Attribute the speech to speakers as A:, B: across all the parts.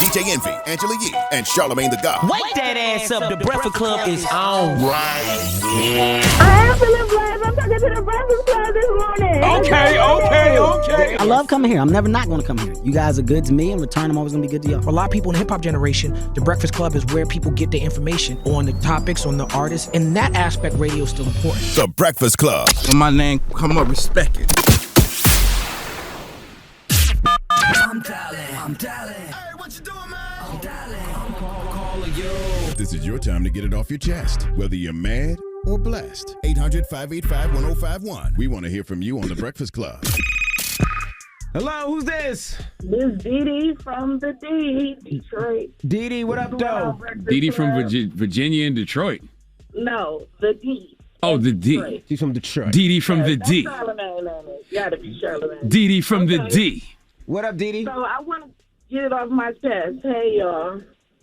A: DJ Envy, Angela Yee, and Charlamagne the God.
B: Wake that ass up. The Breakfast Club is on right now.
C: I am feeling blessed. I'm talking to the Breakfast Club this morning.
B: Okay.
D: I love coming here. I'm never not going to come here. You guys are good to me. In return, I'm always going to be good to y'all.
E: For a lot of people in the hip-hop generation, the Breakfast Club is where people get their information on the topics, on the artists. In that aspect, radio is still important.
A: The Breakfast Club.
F: When my name come up, respect it.
B: I'm dialing.
F: Hey, what you doing, man?
B: I'm dialing. I'm calling you.
A: This is your time to get it off your chest, whether you're mad or blessed. 800-585-1051. We want to hear from you on The Breakfast Club.
G: Hello, who's this?
C: This Dee Dee from the D, Detroit.
G: Dee Dee, what up, though?
H: Dee Dee from Virginia and Detroit.
C: No, the D.
H: Oh, the D.
C: Detroit.
G: She's from Detroit.
H: Dee Dee from the D.
C: Charlamagne on it. Gotta be Charlamagne.
H: Dee Dee from the D.
G: What up, Dee Dee?
C: So I want to get it off my chest. Hey, y'all.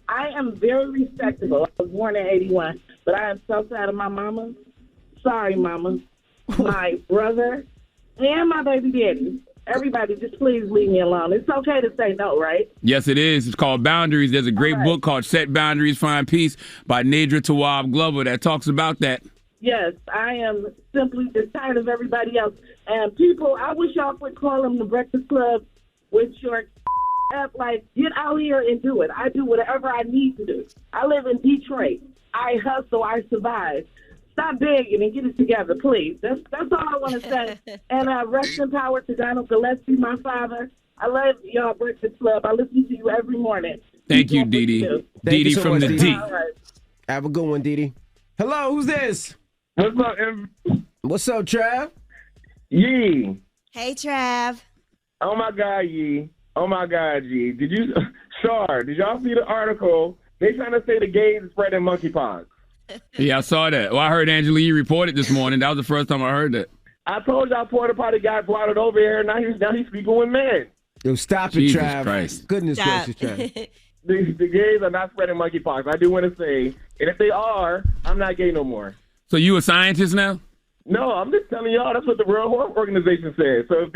C: I am very respectable. I was born in 81, but I am so sad of my mama. Sorry, mama. My brother and my baby daddy. Everybody, just please leave me alone. It's okay to say no, right?
H: Yes, it is. It's called Boundaries. There's a great book called Set Boundaries, Find Peace by Nedra Tawwab Glover that talks about that.
C: Yes, I am simply just tired of everybody else. And people, I wish y'all would call them the Breakfast Club with your like, get out here and do it. I do whatever I need to do. I live in Detroit. I hustle. I survive. Stop begging and get it together, please. That's all I want to say. And rest in power to Donald Gillespie, my father. I love y'all Breakfast Club. I listen to you every morning.
H: Thank you, Dee Dee. Dee Dee from the D.
C: Right.
G: Have a good one, Dee Dee. Hello, who's this?
I: What's up, Em?
G: What's up, Trav?
I: Yee.
J: Hey, Trav.
I: Oh, my God, Yee. Oh, my God, Yee. Did y'all see the article? They trying to say the gays is spreading monkeypox.
H: Yeah, I saw that. Well, I heard Angela Yee report it this morning. That was the first time I heard that.
I: I told y'all porta potty guy brought it over here, and now he's speaking with men.
G: Yo, stop it,
H: Jesus
G: Trav.
H: Christ.
G: Goodness
J: Stop.
G: gracious, Trav.
I: The gays are not spreading monkeypox. I do want to say, and if they are, I'm not gay no more.
H: So you a scientist now?
I: No, I'm just telling y'all that's what the World Health Organization said. So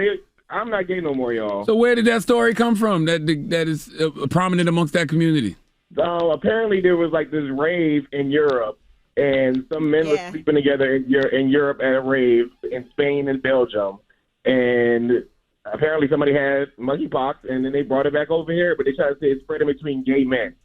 I: I'm not gay no more, y'all.
H: So where did that story come from that is prominent amongst that community?
I: Apparently there was like this rave in Europe, and some men were sleeping together in Europe at a rave in Spain and Belgium, and apparently somebody had monkeypox, and then they brought it back over here, but they tried to say it's spreading between gay men.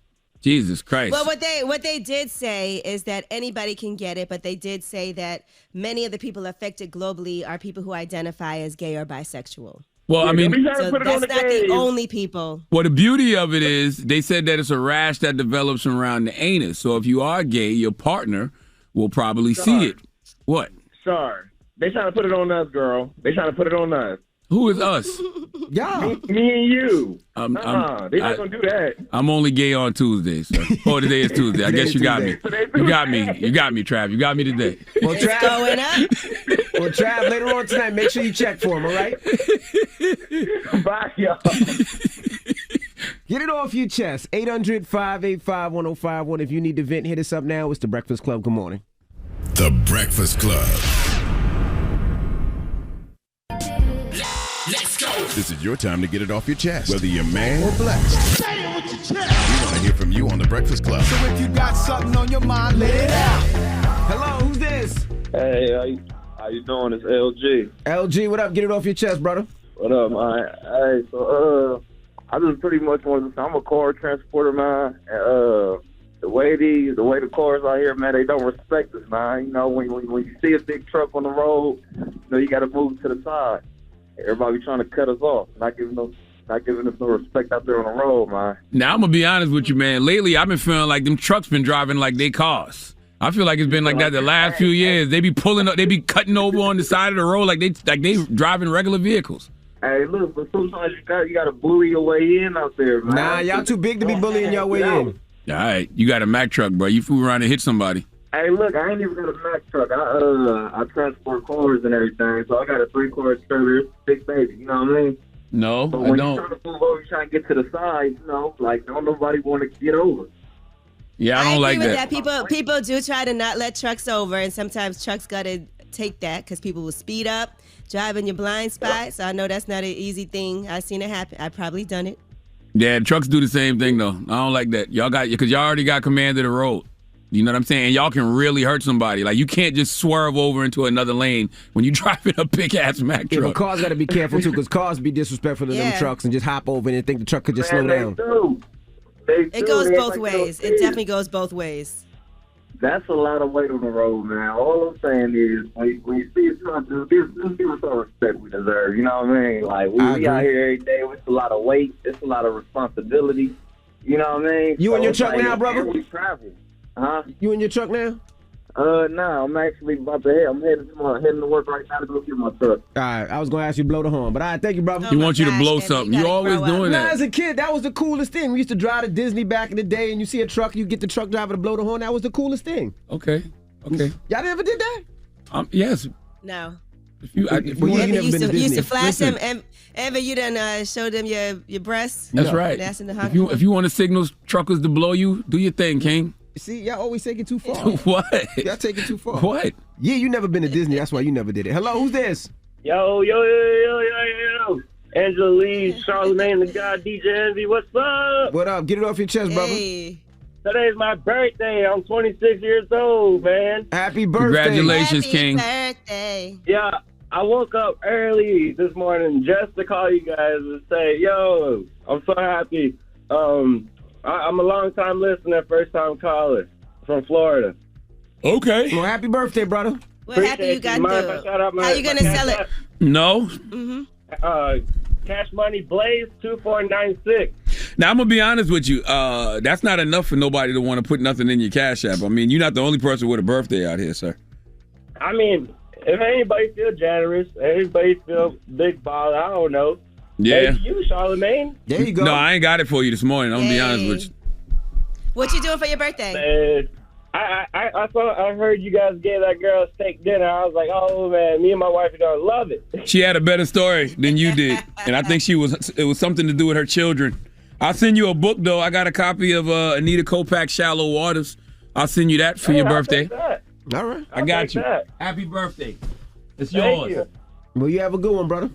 H: Jesus Christ.
J: Well, what they did say is that anybody can get it, but they did say that many of the people affected globally are people who identify as gay or bisexual.
H: Well, I mean,
J: so that's not the only people.
H: Well, the beauty of it is they said that it's a rash that develops around the anus. So if you are gay, your partner will probably see it. What?
I: Sure. They trying to put it on us, girl. They trying to put it on us.
H: Who is us?
G: Y'all.
I: Me and you.
H: They're
I: not going to do that.
H: I'm only gay on Tuesdays. So. Oh, today is Tuesday. I guess you got me. You got me. You got me, Trav. You got me today.
G: Well,
J: It's going up.
G: Well, Trav, later on tonight, make sure you check for him, all right?
I: Bye, y'all.
G: Get it off your chest. 800-585-1051. If you need to vent, hit us up now. It's The Breakfast Club. Good morning.
A: The Breakfast Club.
H: Let's go.
A: This is your time to get it off your chest, whether you're mad or blessed. Say it with your chest. We want to hear from you on The Breakfast Club.
F: So if you got something on your mind, let it out.
G: Hello, who's this?
K: Hey, how you doing? It's LG.
G: LG, what up? Get it off your chest, brother.
K: What up, man? Hey, so I just pretty much want to say I'm a car transporter, man. And, the way the cars out here, man, they don't respect us, man. You know, when you see a big truck on the road, you know, you got to move to the side. Everybody trying to cut us off, not giving us no respect out there on the road, man.
H: Now, I'm going to be honest with you, man. Lately, I've been feeling like them trucks been driving like they cars. I feel like it's been like that the last few years. They be pulling up, they be cutting over on the side of the road like they driving regular vehicles.
K: Hey, look, but sometimes you got to bully your way in out there, man.
G: Nah, y'all too big to be bullying your way in.
H: All right, you got a Mack truck, bro. You fool around and hit somebody.
K: Hey, look, I ain't even got a Mack truck. I transport cars and everything, so I got a 3-car trailer, big baby. You know what I mean?
H: No,
K: but
H: I
K: when
H: don't.
K: you trying to move over, you trying to get to the side, you know, like don't nobody want to get over.
H: Yeah, I don't like
J: agree with
H: that.
J: People do try to not let trucks over, and sometimes trucks got to take that because people will speed up, drive in your blind spot. So I know that's not an easy thing. I've seen it happen. I've probably done it.
H: Yeah, trucks do the same thing though. I don't like that. Y'all already got command of the road. You know what I'm saying? And y'all can really hurt somebody. Like you can't just swerve over into another lane when you driving a big ass Mack truck.
G: Yeah, but cars got to be careful too, because cars be disrespectful to them trucks and just hop over and think the truck could just slow down.
J: It goes both ways. It definitely goes both ways.
K: That's a lot of weight on the road, man. All I'm saying is, when you see a truck, just give us some respect we deserve. You know what I mean? Like, we out here every day with a lot of weight. It's a lot of responsibility. You know what I mean?
G: You in your truck now, brother?
K: We travel. Huh?
G: You in your truck now?
K: No, I'm actually about to head. I'm heading to work right now to go get my truck.
G: All right, I was going to ask you to blow the horn, but all right, thank you, brother.
H: He wants you to blow something. You always doing that.
G: As a kid, that was the coolest thing. We used to drive to Disney back in the day, and you see a truck, you get the truck driver to blow the horn. That was the coolest thing.
H: Okay.
G: Y'all never did that?
H: Yes.
J: No.
H: You
J: used to flash them, and Amber, you done showed them your breasts.
H: That's right.
J: That's in the
H: if you want to signal truckers to blow you, do your thing, King.
G: See, y'all always take it too far.
H: What?
G: Y'all take it too far.
H: What?
G: Yeah, you never been to Disney. That's why you never did it. Hello, who's this?
I: Yo. Angela Lee, Charlamagne the God, DJ Envy, what's up?
G: What up? Get it off your chest, brother.
I: Today's my birthday. I'm 26 years old, man.
G: Happy birthday.
H: Congratulations, King.
J: Happy birthday.
I: Yeah, I woke up early this morning just to call you guys and say, yo, I'm so happy. I'm a long-time listener, first-time caller from Florida.
H: Okay.
G: Well, happy birthday, brother.
J: What happy you got to do? How you going to sell it?
H: No.
I: Cash Money Blaze 2496.
H: Now, I'm going to be honest with you. That's not enough for nobody to want to put nothing in your Cash App. I mean, you're not the only person with a birthday out here, sir.
I: I mean, if anybody feel generous, anybody feel big ball, I don't know.
H: Yeah.
I: Maybe you, Charlamagne.
G: There you go.
H: No, I ain't got it for you this morning. I'm going to be honest with you.
J: What you doing for your birthday?
I: I heard you guys gave that girl a steak dinner. I was like, oh man, me and my wife are gonna love it.
H: She had a better story than you did, and I think it was something to do with her children. I'll send you a book though. I got a copy of Anita Kopach's Shallow Waters. I'll send you that for your birthday.
G: All right,
H: I got you.
I: That.
H: Happy birthday. It's
I: Thank
H: yours.
I: you.
G: Well, you have a good one, brother.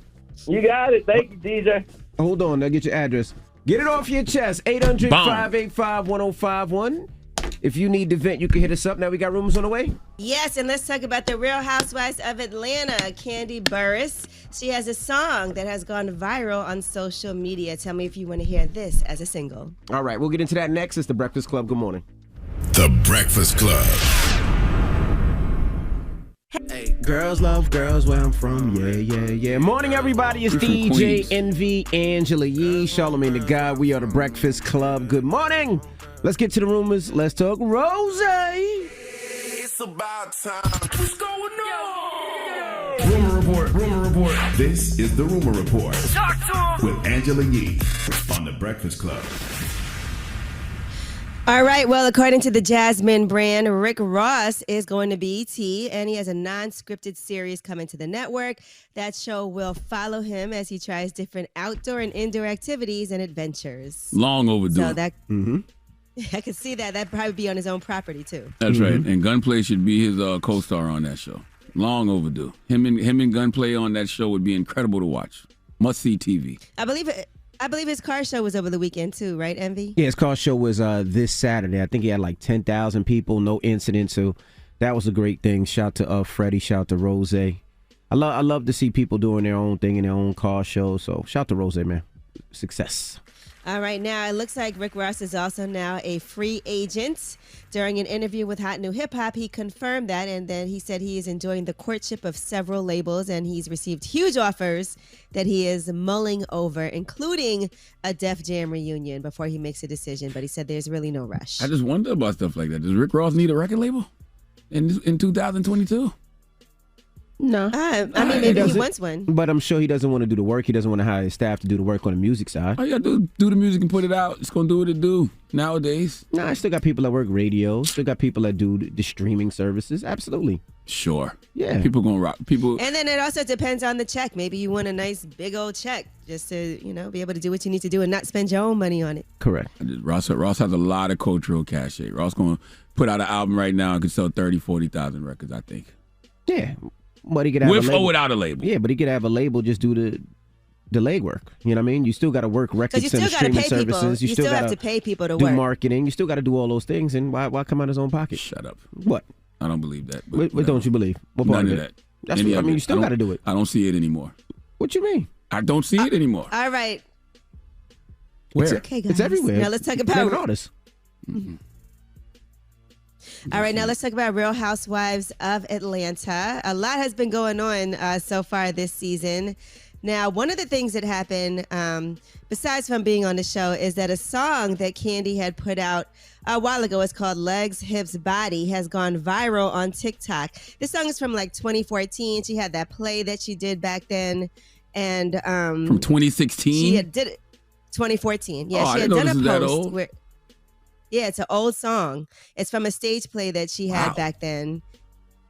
I: You got it. Thank you, DJ.
G: Hold on, I'll get your address. Get it off your chest. 800-585-1051. If you need to vent, you can hit us up. Now we got rumors on the way.
J: Yes, and let's talk about the Real Housewives of Atlanta. Kandi Burruss. She has a song that has gone viral on social media. Tell me if you want to hear this as a single.
G: All right, we'll get into that next. It's The Breakfast Club. Good morning.
A: The Breakfast Club.
G: Hey, girls love girls where I'm from. Yeah. Morning, everybody. It's DJ Envy, Angela Yee, Charlamagne the God. We are The Breakfast Club. Good morning. Let's get to the rumors. Let's talk Rose.
F: It's about time. What's going on?
A: Rumor report. This is the Rumor Report with Angela Yee on The Breakfast Club.
J: All right, well, according to the Jasmine brand, Rick Ross is going to BET, and he has a non-scripted series coming to the network. That show will follow him as he tries different outdoor and indoor activities and adventures.
H: Long overdue.
J: So that, I could see that. That'd probably be on his own property, too.
H: That's right. And Gunplay should be his co-star on that show. Long overdue. Him and Gunplay on that show would be incredible to watch. Must-see TV.
J: I believe his car show was over the weekend too, right, Envy?
G: Yeah, his car show was this Saturday. I think he had like 10,000 people, no incidents. So that was a great thing. Shout to Freddie, shout to Rose. I love to see people doing their own thing in their own car show. So shout to Rose, man. Success.
J: All right, now it looks like Rick Ross is also now a free agent. During an interview with Hot New Hip Hop, he confirmed that, and then he said he is enjoying the courtship of several labels, and he's received huge offers that he is mulling over, including a Def Jam reunion before he makes a decision. But he said there's really no rush.
H: I just wonder about stuff like that. Does Rick Ross need a record label in 2022?
J: No. I mean, maybe he wants one.
G: But I'm sure he doesn't want to do the work. He doesn't want to hire his staff to do the work on the music side.
H: All you got to do the music and put it out. It's going to do what it do nowadays.
G: Nah, I still got people that work radio. Still got people that do the streaming services. Absolutely.
H: Sure.
G: Yeah.
H: People going to rock. People.
J: And then it also depends on the check. Maybe you want a nice big old check just to, be able to do what you need to do and not spend your own money on it.
G: Correct.
H: Ross has a lot of cultural cachet. Ross going to put out an album right now and could sell 30,000, 40,000 records, I think.
G: Yeah. But he could have
H: with
G: a label.
H: or without a label.
G: Yeah, but he could have a label just do the legwork. You know what I mean? You still got to work record
J: you
G: center
J: still gotta
G: streaming
J: pay people.
G: services.
J: You still have
G: gotta
J: to pay people to
G: do
J: work.
G: marketing. You still got to do all those things. And why come out of his own pocket?
H: Shut up.
G: What?
H: I don't believe that.
G: What don't you believe? What part
H: None
G: of
H: of
G: it?
H: that.
G: That's
H: Any
G: what, I
H: of
G: mean,
H: it.
G: you still got to do it.
H: I don't see it anymore.
G: What you mean?
H: I don't see it anymore.
J: All right.
H: Where?
J: It's okay, guys.
G: It's everywhere.
J: Now let's talk
G: You're an
J: about.
G: artist.
J: All right, now let's talk about Real Housewives of Atlanta. A lot has been going on so far this season. Now, one of the things that happened, besides from being on the show, is that a song that Kandi had put out a while ago, it's called Legs, Hips, Body, has gone viral on TikTok. This song is from like 2014. She had that play that she did back then. And
H: from 2016?
J: She had did it 2014. Yeah, she had done a post where yeah, it's an old song. It's from a stage play that she had back then.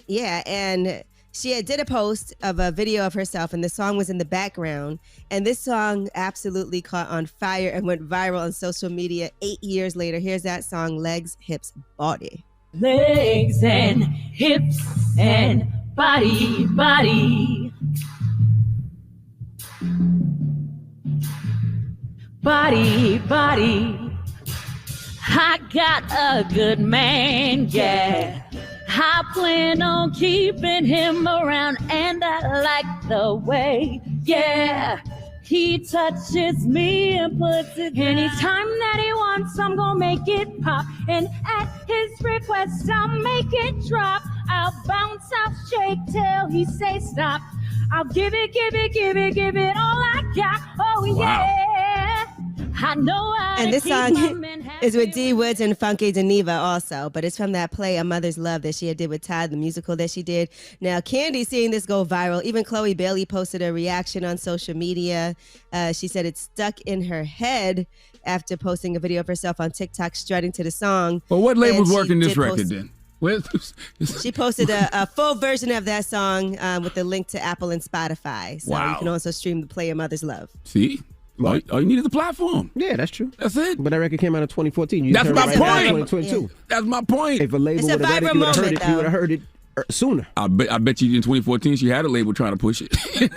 J: Yeah, and she had did a post of a video of herself, and the song was in the background. And this song absolutely caught on fire and went viral on social media 8 years later. Here's that song, Legs, Hips, Body.
L: Legs and hips and body, body. Body, body. I got a good man, yeah. I plan on keeping him around, and I like the way, yeah, he touches me and puts it down. Anytime that he wants, I'm gonna make it pop, and at his request, I'll make it drop. I'll bounce, I'll shake till he say stop. I'll give it all I got. Oh yeah. I know
J: and this song is with D Woods and Funky Geneva also, but it's from that play A Mother's Love that she had did with Todd, the musical that she did. Now, Kandi seeing this go viral. Even Chloe Bailey posted a reaction on social media. She said it stuck in her head after posting a video of herself on TikTok strutting to the song.
H: Well, what label's working this record then?
J: She posted a full version of that song with the link to Apple and Spotify. So you can also stream the play A Mother's Love.
H: See? All you need is a platform.
G: Yeah, that's true.
H: That's it.
G: But that record came out in 2014.
H: That's my point.
G: 2022.
J: Yeah.
H: That's my point.
G: If a label would have read it, you would have heard it sooner.
H: I bet you in 2014 she had a label trying to push it.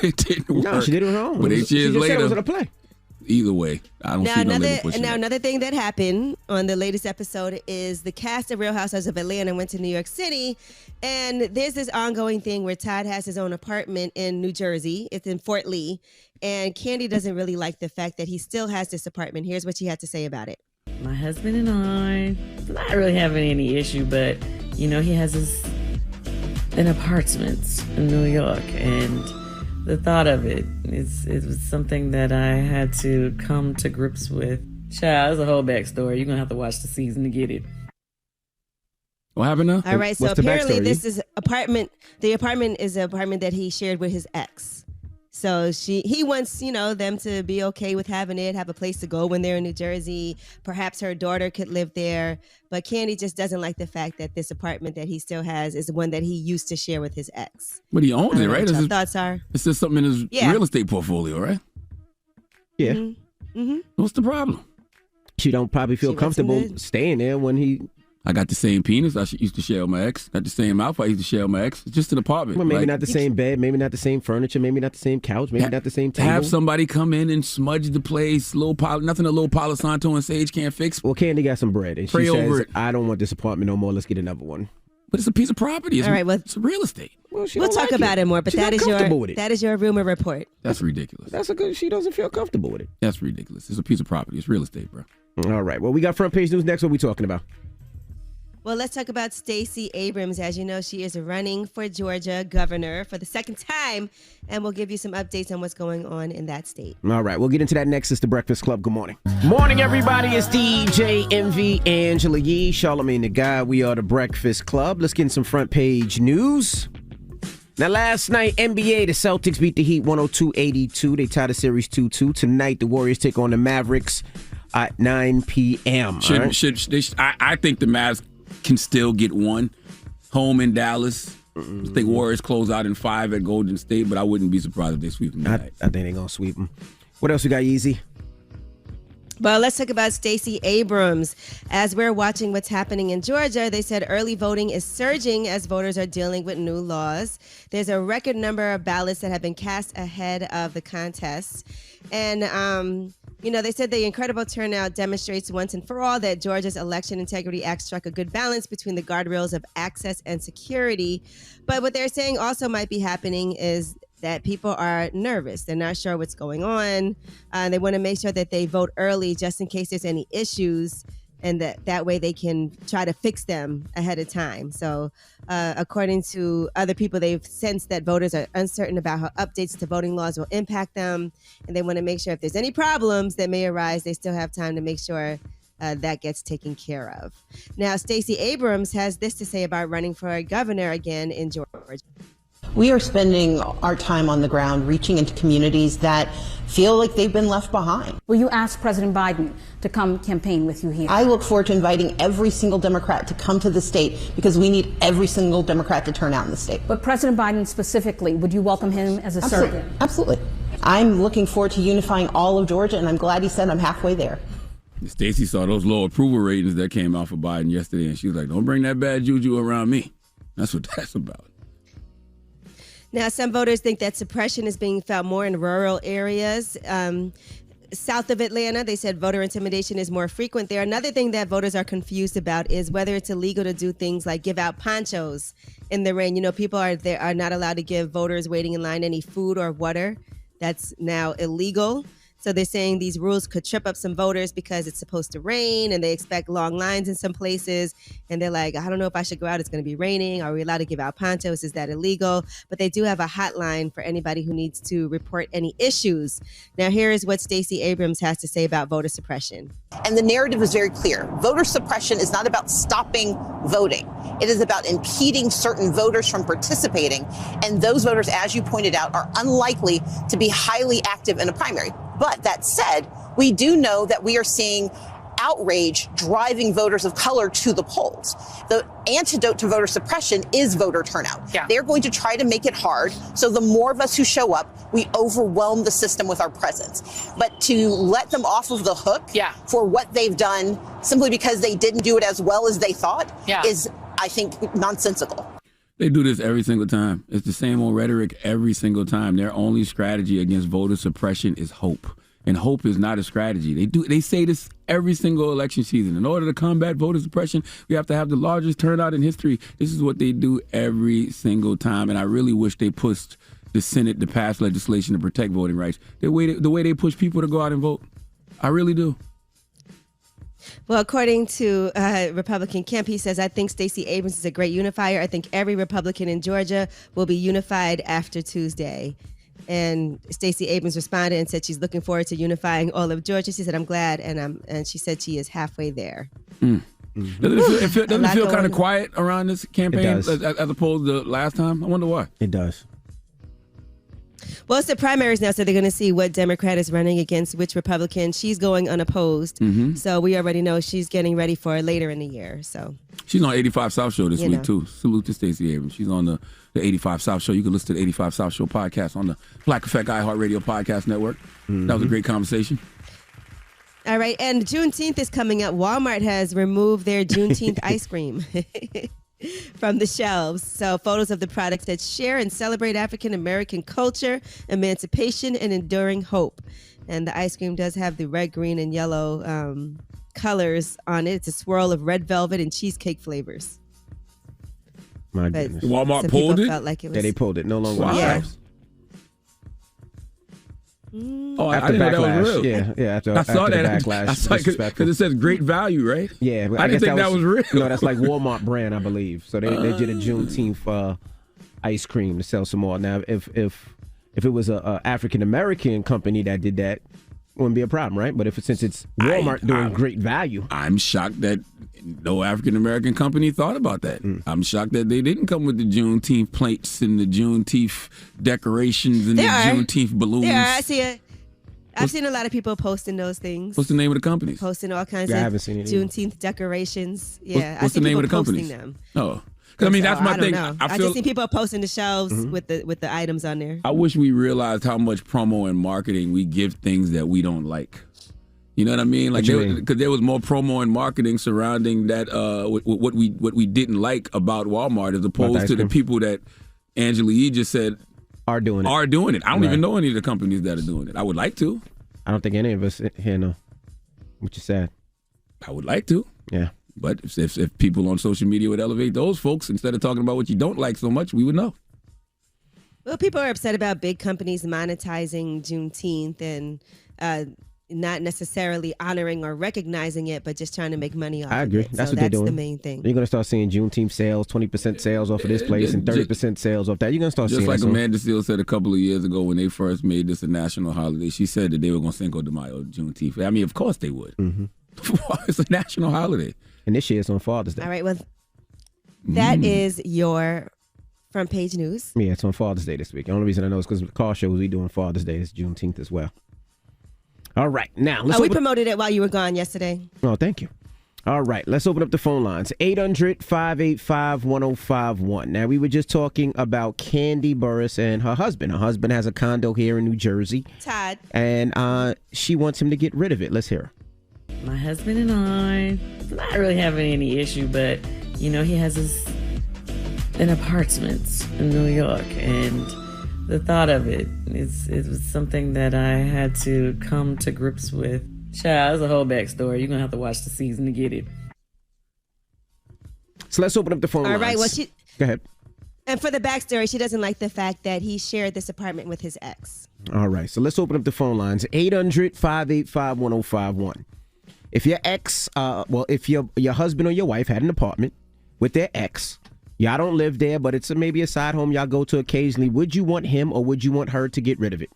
H: It didn't work.
G: No, she did it on her own.
H: But 8 years later,
G: said it was in a play.
H: Either way, I don't see no label pushing it.
J: Another thing that happened on the latest episode is the cast of Real Housewives of Atlanta went to New York City, and there's this ongoing thing where Todd has his own apartment in New Jersey. It's in Fort Lee, and Kandi doesn't really like the fact that he still has this apartment. Here's what she had to say about it.
M: My husband and I, not really having any issue, but he has an apartment in New York, and the thought of it was something that I had to come to grips with. Child, there's a whole backstory. You're gonna have to watch the season to get it.
H: What happened now?
J: All right, so apparently this is apartment. The apartment is an apartment that he shared with his ex. So he wants, them to be okay with having it, have a place to go when they're in New Jersey. Perhaps her daughter could live there. But Kandi just doesn't like the fact that this apartment that he still has is the one that he used to share with his ex.
H: But he owns it, right?
J: What your thoughts are?
H: It's just something in his real estate portfolio, right?
G: Yeah.
J: Mm-hmm.
H: What's the problem?
G: She don't probably feel comfortable staying there when he...
H: I got the same penis I used to share with my ex. Got the same mouth I used to share with my ex. It's just an apartment.
G: Well, maybe not the same bed, maybe not the same furniture, maybe not the same couch, maybe not the same table.
H: Have somebody come in and smudge the place, nothing a little Palo Santo and Sage can't fix.
G: Well, Kandi got some bread, and
H: Pray
G: she
H: over
G: says,
H: it.
G: I don't want this apartment no more, let's get another one.
H: But it's a piece of property. It's,
J: all right, well,
H: it's real estate.
G: Well,
J: we'll talk about it more, but that is your rumor report.
H: That's ridiculous.
G: She doesn't feel comfortable with it.
H: That's ridiculous. It's a piece of property. It's real estate, bro.
G: All right, well, we got front page news next. What are we talking about?
J: Well, let's talk about Stacey Abrams. As you know, she is running for Georgia governor for the second time, and we'll give you some updates on what's going on in that state.
G: All right, we'll get into that next. It's The Breakfast Club. Good morning. Morning, everybody. It's DJ MV Angela Yee, Charlamagne the Guy. We are The Breakfast Club. Let's get in some front page news. Now, last night, NBA, the Celtics beat the Heat 102-82. They tied the series 2-2. Tonight, the Warriors take on the Mavericks at 9 p.m.
H: I think the Mavs can still get one home in Dallas. I think Warriors close out in 5 at Golden State, but I wouldn't be surprised if they sweep them tonight.
G: I think they're going to sweep them. What else we got, Yeezy?
J: Well, let's talk about Stacey Abrams. As we're watching what's happening in Georgia, they said early voting is surging as voters are dealing with new laws. There's a record number of ballots that have been cast ahead of the contest. And, they said the incredible turnout demonstrates once and for all that Georgia's Election Integrity Act struck a good balance between the guardrails of access and security. But what they're saying also might be happening is that people are nervous. They're not sure what's going on. They want to make sure that they vote early just in case there's any issues, and that way they can try to fix them ahead of time. So according to other people, they've sensed that voters are uncertain about how updates to voting laws will impact them, and they want to make sure if there's any problems that may arise, they still have time to make sure that gets taken care of. Now, Stacey Abrams has this to say about running for governor again in Georgia.
N: We are spending our time on the ground reaching into communities that feel like they've been left behind.
O: Will you ask President Biden to come campaign with you here?
N: I look forward to inviting every single Democrat to come to the state because we need every single Democrat to turn out in the state.
O: But President Biden specifically, would you welcome him as a surrogate?
N: Absolutely. I'm looking forward to unifying all of Georgia, and I'm glad he said I'm halfway there.
H: Stacey saw those low approval ratings that came out for Biden yesterday, and she was like, don't bring that bad juju around me. That's what that's about.
J: Now, some voters think that suppression is being felt more in rural areas. South of Atlanta, they said voter intimidation is more frequent there. Another thing that voters are confused about is whether it's illegal to do things like give out ponchos in the rain. People are not allowed to give voters waiting in line any food or water. That's now illegal. So they're saying these rules could trip up some voters because it's supposed to rain and they expect long lines in some places. And they're like, I don't know if I should go out. It's going to be raining. Are we allowed to give out ponchos? Is that illegal? But they do have a hotline for anybody who needs to report any issues. Now, here is what Stacey Abrams has to say about voter suppression.
N: And the narrative is very clear. Voter suppression is not about stopping voting. It is about impeding certain voters from participating. And those voters, as you pointed out, are unlikely to be highly active in a primary. But that said, we do know that we are seeing outrage driving voters of color to the polls. The antidote to voter suppression is voter turnout. Yeah. They're going to try to make it hard. So the more of us who show up, we overwhelm the system with our presence. But to let them off of the hook for what they've done simply because they didn't do it as well as they thought is, I think, nonsensical.
H: They do this every single time. It's the same old rhetoric every single time. Their only strategy against voter suppression is hope. And hope is not a strategy. They say this every single election season. In order to combat voter suppression, we have to have the largest turnout in history. This is what they do every single time. And I really wish they pushed the Senate to pass legislation to protect voting rights. The way they push people to go out and vote. I really do.
J: Well, according to Republican Kemp, he says, I think Stacey Abrams is a great unifier. I think every Republican in Georgia will be unified after Tuesday. And Stacey Abrams responded and said she's looking forward to unifying all of Georgia. She said, I'm glad. And she said she is halfway there.
H: Mm. Doesn't it feel kind of quiet around this campaign as opposed to last time? I wonder why.
G: It does.
J: Well, it's the primaries now, so they're going to see what Democrat is running against which Republican. She's going unopposed, so we already know she's getting ready for later in the year. So
H: she's on 85 South Show this week, too. Salute to Stacey Abrams. She's on the 85 South Show. You can listen to the 85 South Show podcast on the Black Effect iHeartRadio podcast network. That was a great conversation.
J: All right, and Juneteenth is coming up. Walmart has removed their Juneteenth ice cream from the shelves. So photos of the products that share and celebrate African American culture, emancipation, and enduring hope. And the ice cream does have the red, green, and yellow colors on it. It's a swirl of red velvet and cheesecake flavors.
G: My goodness.
H: Walmart pulled it?
J: Felt like it was,
G: Yeah, they pulled it. No longer.
H: Wow.
J: Yeah.
H: Oh, I
G: after
H: didn't know that was
G: backlash.
H: real.
G: Yeah. After
H: I saw
G: the
H: that.
G: backlash,
H: I saw it because it says great value, right?
G: Yeah,
H: I didn't think that was real.
G: No, that's like Walmart brand, I believe. So they did a Juneteenth ice cream to sell some more. Now, if it was a African American company that did that, wouldn't be a problem, right? But since it's Walmart doing great value,
H: I'm shocked that no African American company thought about that. I'm shocked that they didn't come with the Juneteenth plates and the Juneteenth decorations and Juneteenth balloons.
J: Yeah, I've seen a lot of people posting those things.
H: What's the name of the companies?
J: Posting all kinds
G: I
J: of
G: haven't seen it
J: Juneteenth decorations. Yeah,
H: what's the name of the companies?
J: Them.
H: Oh. I mean, that's my thing.
J: I just see people posting the shelves with the items on there.
H: I wish we realized how much promo and marketing we give things that we don't like. You know what I mean? Like,
G: What you mean?
H: because there was more promo and marketing surrounding that what we didn't like about Walmart, as opposed to the people that Angela Yee just said
G: are doing it.
H: I don't even know any of the companies that are doing it. I would like to.
G: I don't think any of us here know. Which is sad.
H: I would like to.
G: Yeah.
H: But if people on social media would elevate those folks instead of talking about what you don't like so much, we would know.
J: Well, people are upset about big companies monetizing Juneteenth and not necessarily honoring or recognizing it, but just trying to make money off
G: I agree.
J: of it.
G: That's
J: So
G: what they're doing.
J: That's the main thing.
G: You're going to start seeing Juneteenth sales, 20% sales off of this place and 30% sales off that. You're going to start seeing
H: Just like
G: that.
H: Amanda Seales said a couple of years ago when they first made this a national holiday, she said that they were going to Cinco de Mayo, Juneteenth. I mean, of course they would.
G: Mm-hmm.
H: It's a national holiday.
G: And this year it's on Father's Day.
J: All right, well, that is your front page news.
G: Yeah, it's on Father's Day this week. The only reason I know is because the car shows we do on Father's Day is Juneteenth as well. All right, now let's
J: We promoted it while you were gone yesterday.
G: Oh, thank you. All right, let's open up the phone lines. 800-585-1051. Now, we were just talking about Kandi Burruss and her husband. Her husband has a condo here in New Jersey.
J: Todd.
G: And she wants him to get rid of it. Let's hear her.
M: My husband and I, not really having any issue, but, he has an apartment in New York, and the thought of it was something that I had to come to grips with. Child, there's a whole backstory. You're going to have to watch the season to get it.
G: So let's open up the phone lines.
J: All right, well,
G: Go ahead.
J: And for the backstory, she doesn't like the fact that he shared this apartment with his ex.
G: All right, so let's open up the phone lines. 800-585-1051. If your ex, if your husband or your wife had an apartment with their ex, y'all don't live there, but it's maybe a side home y'all go to occasionally, would you want him or would you want her to get rid of it?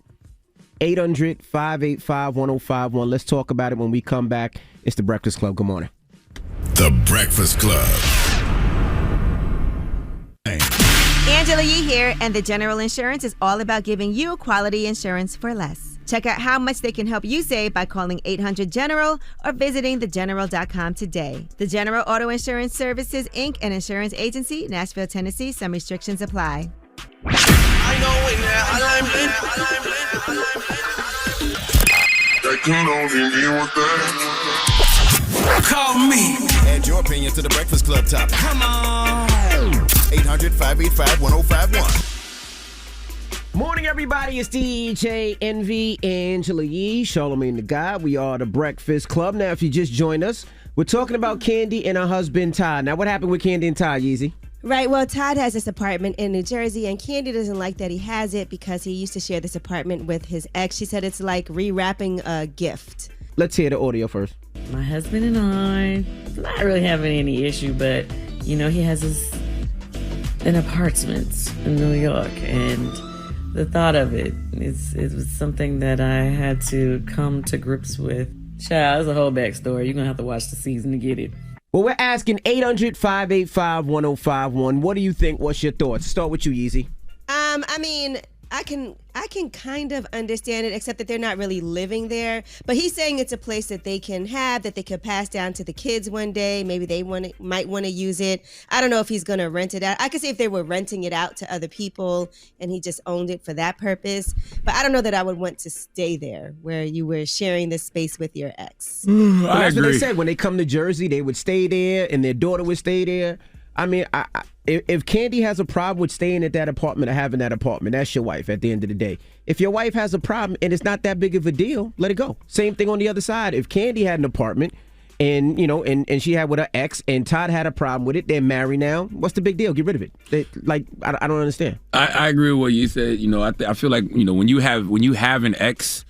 G: 800-585-1051. Let's talk about it when we come back. It's The Breakfast Club. Good morning.
A: The Breakfast Club.
P: Angela Yee here, and the General Insurance is all about giving you quality insurance for less. Check out how much they can help you save by calling 800-GENERAL or visiting thegeneral.com today. The General Auto Insurance Services, Inc., an insurance agency, Nashville, Tennessee. Some restrictions apply.
A: Call me. Add your opinion to the Breakfast Club topic. Come on. 800-585-1051.
G: Morning, everybody. It's DJ Envy, Angela Yee, Charlamagne the God. We are the Breakfast Club. Now, if you just joined us, we're talking about Kandi and her husband, Todd. Now, what happened with Kandi and Todd, Yeezy?
J: Right. Well, Todd has this apartment in New Jersey, and Kandi doesn't like that he has it because he used to share this apartment with his ex. She said it's like rewrapping a gift.
G: Let's hear the audio first.
M: My husband and I, not really having any issue, but, he has an apartment in New York, and the thought of it was something that I had to come to grips with. Child, there's a whole backstory. You're going to have to watch the season to get it.
G: Well, we're asking 800-585-1051. What do you think? What's your thoughts? Start with you, Yeezy.
J: I mean, I can kind of understand it, except that they're not really living there. But he's saying it's a place that they can have, that they could pass down to the kids one day. Maybe they might want to use it. I don't know if he's going to rent it out. I could see if they were renting it out to other people and he just owned it for that purpose. But I don't know that I would want to stay there where you were sharing this space with your ex.
G: Well, that's what they said. When they come to Jersey, they would stay there and their daughter would stay there. I mean, if Kandi has a problem with staying at that apartment or having that apartment, that's your wife at the end of the day. If your wife has a problem and it's not that big of a deal, let it go. Same thing on the other side. If Kandi had an apartment and, and she had with her ex and Todd had a problem with it, they're married now, what's the big deal? Get rid of it. I don't understand.
H: I agree with what you said. I feel like, when you have an ex,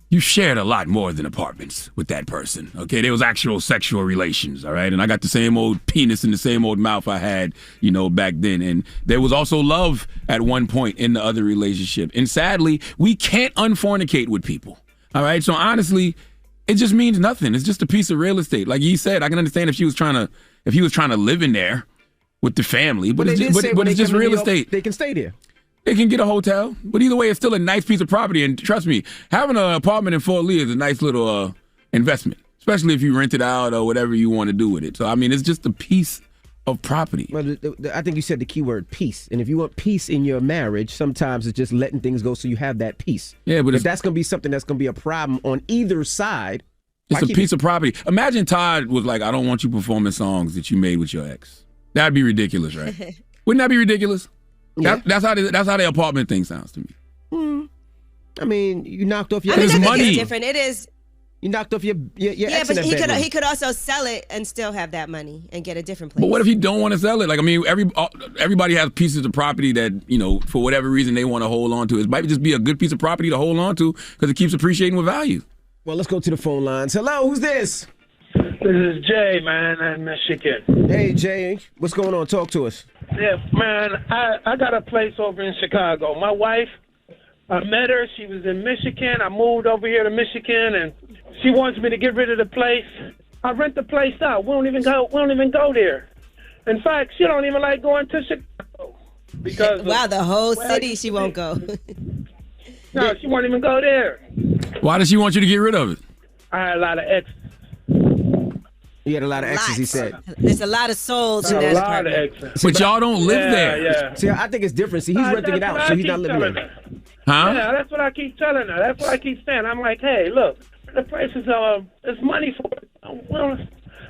H: you shared a lot more than apartments with that person, okay? There was actual sexual relations, all right? And I got the same old penis and the same old mouth I had, back then. And there was also love at one point in the other relationship. And sadly, we can't unfornicate with people, all right? So honestly, it just means nothing. It's just a piece of real estate. Like you said, I can understand if he was trying to live in there with the family, but it's just real estate.
G: They can stay there.
H: They can get a hotel, but either way, it's still a nice piece of property. And trust me, having an apartment in Fort Lee is a nice little investment, especially if you rent it out or whatever you want to do with it. So, I mean, it's just a piece of property.
G: Well, I think you said the key word peace. And if you want peace in your marriage, sometimes it's just letting things go so you have that peace.
H: Yeah, but
G: if that's going to be something that's going to be a problem on either side,
H: It's a piece of property. Imagine Todd was like, I don't want you performing songs that you made with your ex. That'd be ridiculous, right? Wouldn't that be ridiculous?
G: Yeah.
H: That's how the apartment thing sounds to me.
G: I mean, you knocked off your
H: It's money.
J: It's different. It is.
G: You knocked off your
J: Yeah,
G: ex
J: but
G: in that bedroom.
J: he could also sell it and still have that money and get a different place.
H: But what if he don't want to sell it? Like, I mean, everybody has pieces of property that, you know, for whatever reason they want to hold on to. It might just be a good piece of property to hold on to because it keeps appreciating with value.
G: Well, let's go to the phone lines. Hello, who's this?
Q: This is Jay, man, in Michigan.
G: Hey, Jay. What's going on? Talk to us.
Q: Yeah, man, I got a place over in Chicago. My wife, I met her. She was in Michigan. I moved over here to Michigan, and she wants me to get rid of the place. I rent the place out. We don't even go there. In fact, she don't even like going to Chicago because
J: wow, the whole city she won't go.
Q: No, she won't even go there.
H: Why does she want you to get rid of it?
Q: I had a lot of exes.
G: You had a lot of exes, he said.
J: There's a lot of souls in that apartment.
H: But y'all don't live there.
Q: Yeah.
G: See, I think it's different. See, he's renting it out, so he's not living there.
H: Huh?
Q: Yeah, that's what I keep telling her. That's what I keep saying. I'm like, hey, look, the price is it's money for it. Well,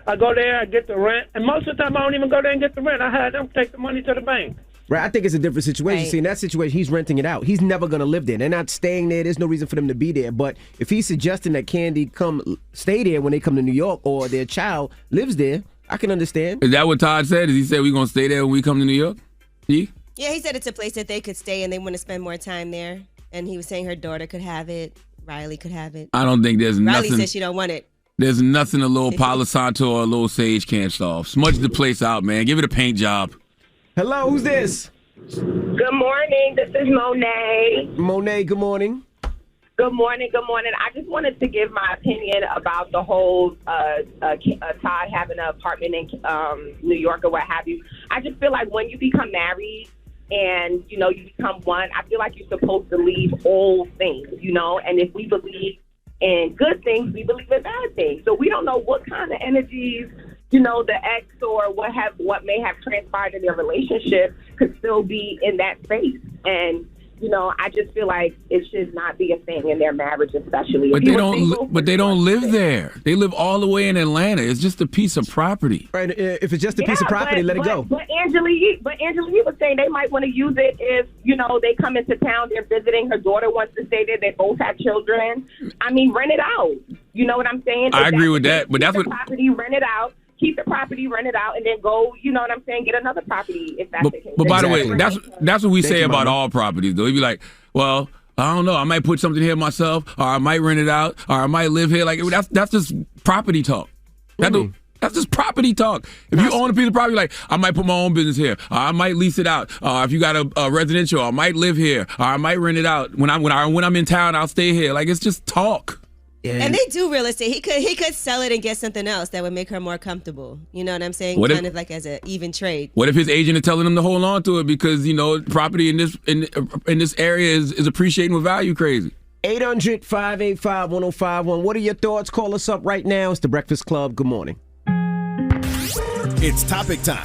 Q: I go there, I get the rent, and most of the time I don't even go there and get the rent. I had them take the money to the bank.
G: Right, I think it's a different situation.
J: Right.
G: See, in that situation, he's renting it out. He's never going to live there. They're not staying there. There's no reason for them to be there. But if he's suggesting that Candy come stay there when they come to New York or their child lives there, I can understand.
H: Is that what Todd said? Is he said we're going to stay there when we come to New York?
J: Yeah, he said it's a place that they could stay and they want to spend more time there. And he was saying her daughter could have it. Riley could have it.
H: I don't think there's
J: Riley
H: nothing.
J: says she don't want it.
H: There's nothing a little Palo Santo or a little Sage can't solve. Smudge the place out, man. Give it a paint job.
G: Hello, who's this?
R: Good morning. This is Monet.
G: Monet, good morning.
R: Good morning. Good morning. I just wanted to give my opinion about the whole Todd having an apartment in New York or what have you. I just feel like when you become married and, you know, you become one, I feel like you're supposed to leave all things, you know, and if we believe in good things, we believe in bad things. So we don't know what kind of energies, you know, the ex or what may have transpired in their relationship could still be in that space. And, you know, I just feel like it should not be a thing in their marriage, especially.
H: But they don't live there. They live all the way in Atlanta. It's just a piece of property.
G: Right. If it's just a piece of property, let it go.
R: But Angela was saying they might want to use it if, you know, they come into town, they're visiting, her daughter wants to stay there, they both have children. I mean, rent it out. You know what I'm saying?
H: I agree with that, but that's what
R: property, rent it out. Keep the property, rent it out, and then go, you know what I'm saying, get another property if that's the case.
H: But by the way, that's what we say about all properties, though. You'd be like, well, I don't know, I might put something here myself, or I might rent it out, or I might live here. Like that's just property talk. That's just property talk. If you own a piece of property, like I might put my own business here, or I might lease it out. If you got a residential, I might live here, or I might rent it out. When I'm in town, I'll stay here. Like it's just talk.
G: Yeah.
J: And they do real estate. He could sell it and get something else that would make her more comfortable. You know what I'm saying? Kind of like as an even trade.
H: What if his agent is telling him to hold on to it because, you know, property in this area is appreciating with value crazy?
G: 800-585-1051. What are your thoughts? Call us up right now. It's The Breakfast Club. Good morning.
A: It's topic time.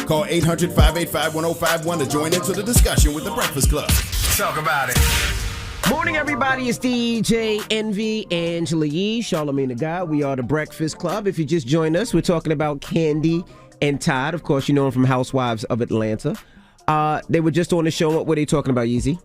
A: Call 800-585-1051 to join into the discussion with The Breakfast Club.
B: Talk about it.
G: Morning, everybody. It's DJ Envy, Angela Yee, Charlamagne the Guy. We are The Breakfast Club. If you just joined us, we're talking about Candy and Todd. Of course, you know them from Housewives of Atlanta. They were just on the show. What were they talking about, Yeezy?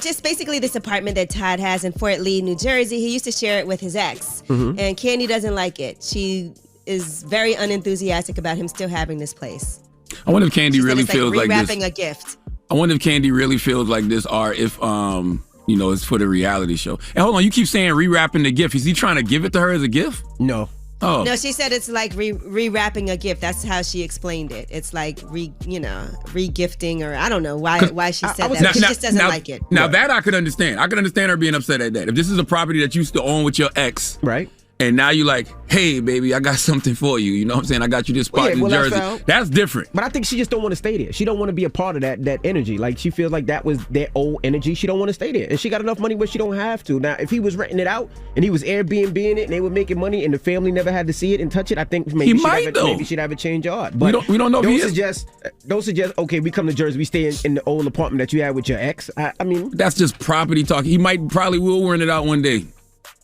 J: Just basically this apartment that Todd has in Fort Lee, New Jersey. He used to share it with his ex, and Candy doesn't like it. She is very unenthusiastic about him still having this place.
H: I wonder if Candy really feels like this.
J: Rewrapping a gift.
H: I wonder if Candy really feels like this, or if you know, it's for the reality show. And hold on, you keep saying rewrapping the gift. Is he trying to give it to her as a gift?
G: No.
H: Oh.
J: No, she said it's like rewrapping a gift. That's how she explained it. It's like re-gifting, or I don't know why she said that. She just doesn't like it.
H: Now that I could understand. I could understand her being upset at that. If this is a property that you used to own with your ex,
G: right?
H: and now you like, hey, baby, I got something for you. You know what I'm saying? I got you this spot in Jersey. That's different.
G: But I think she just don't want to stay there. She don't want to be a part of that energy. Like, she feels like that was their old energy. She don't want to stay there. And she got enough money where she don't have to. Now, if he was renting it out and he was Airbnb-ing it and they were making money and the family never had to see it and touch it, I think maybe she'd have a change of heart. But
H: we don't know if he
G: is. Don't suggest, okay, we come to Jersey, we stay in the old apartment that you had with your ex. I mean,
H: that's just property talk. He probably will rent it out one day.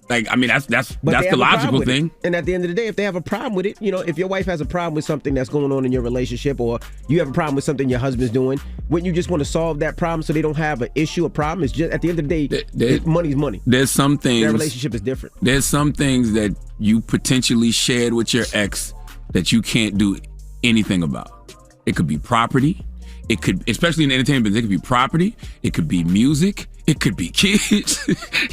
H: Like, I mean, that's the logical thing.
G: And at the end of the day, if they have a problem with it, you know, if your wife has a problem with something that's going on in your relationship, or you have a problem with something your husband's doing, wouldn't you just want to solve that problem so they don't have an issue, a problem? It's just, at the end of the day, money's money.
H: There's some things.
G: Their relationship is different.
H: There's some things that you potentially shared with your ex that you can't do anything about. It could be property. It could, especially in the entertainment business, it could be property. It could be music. It could be kids.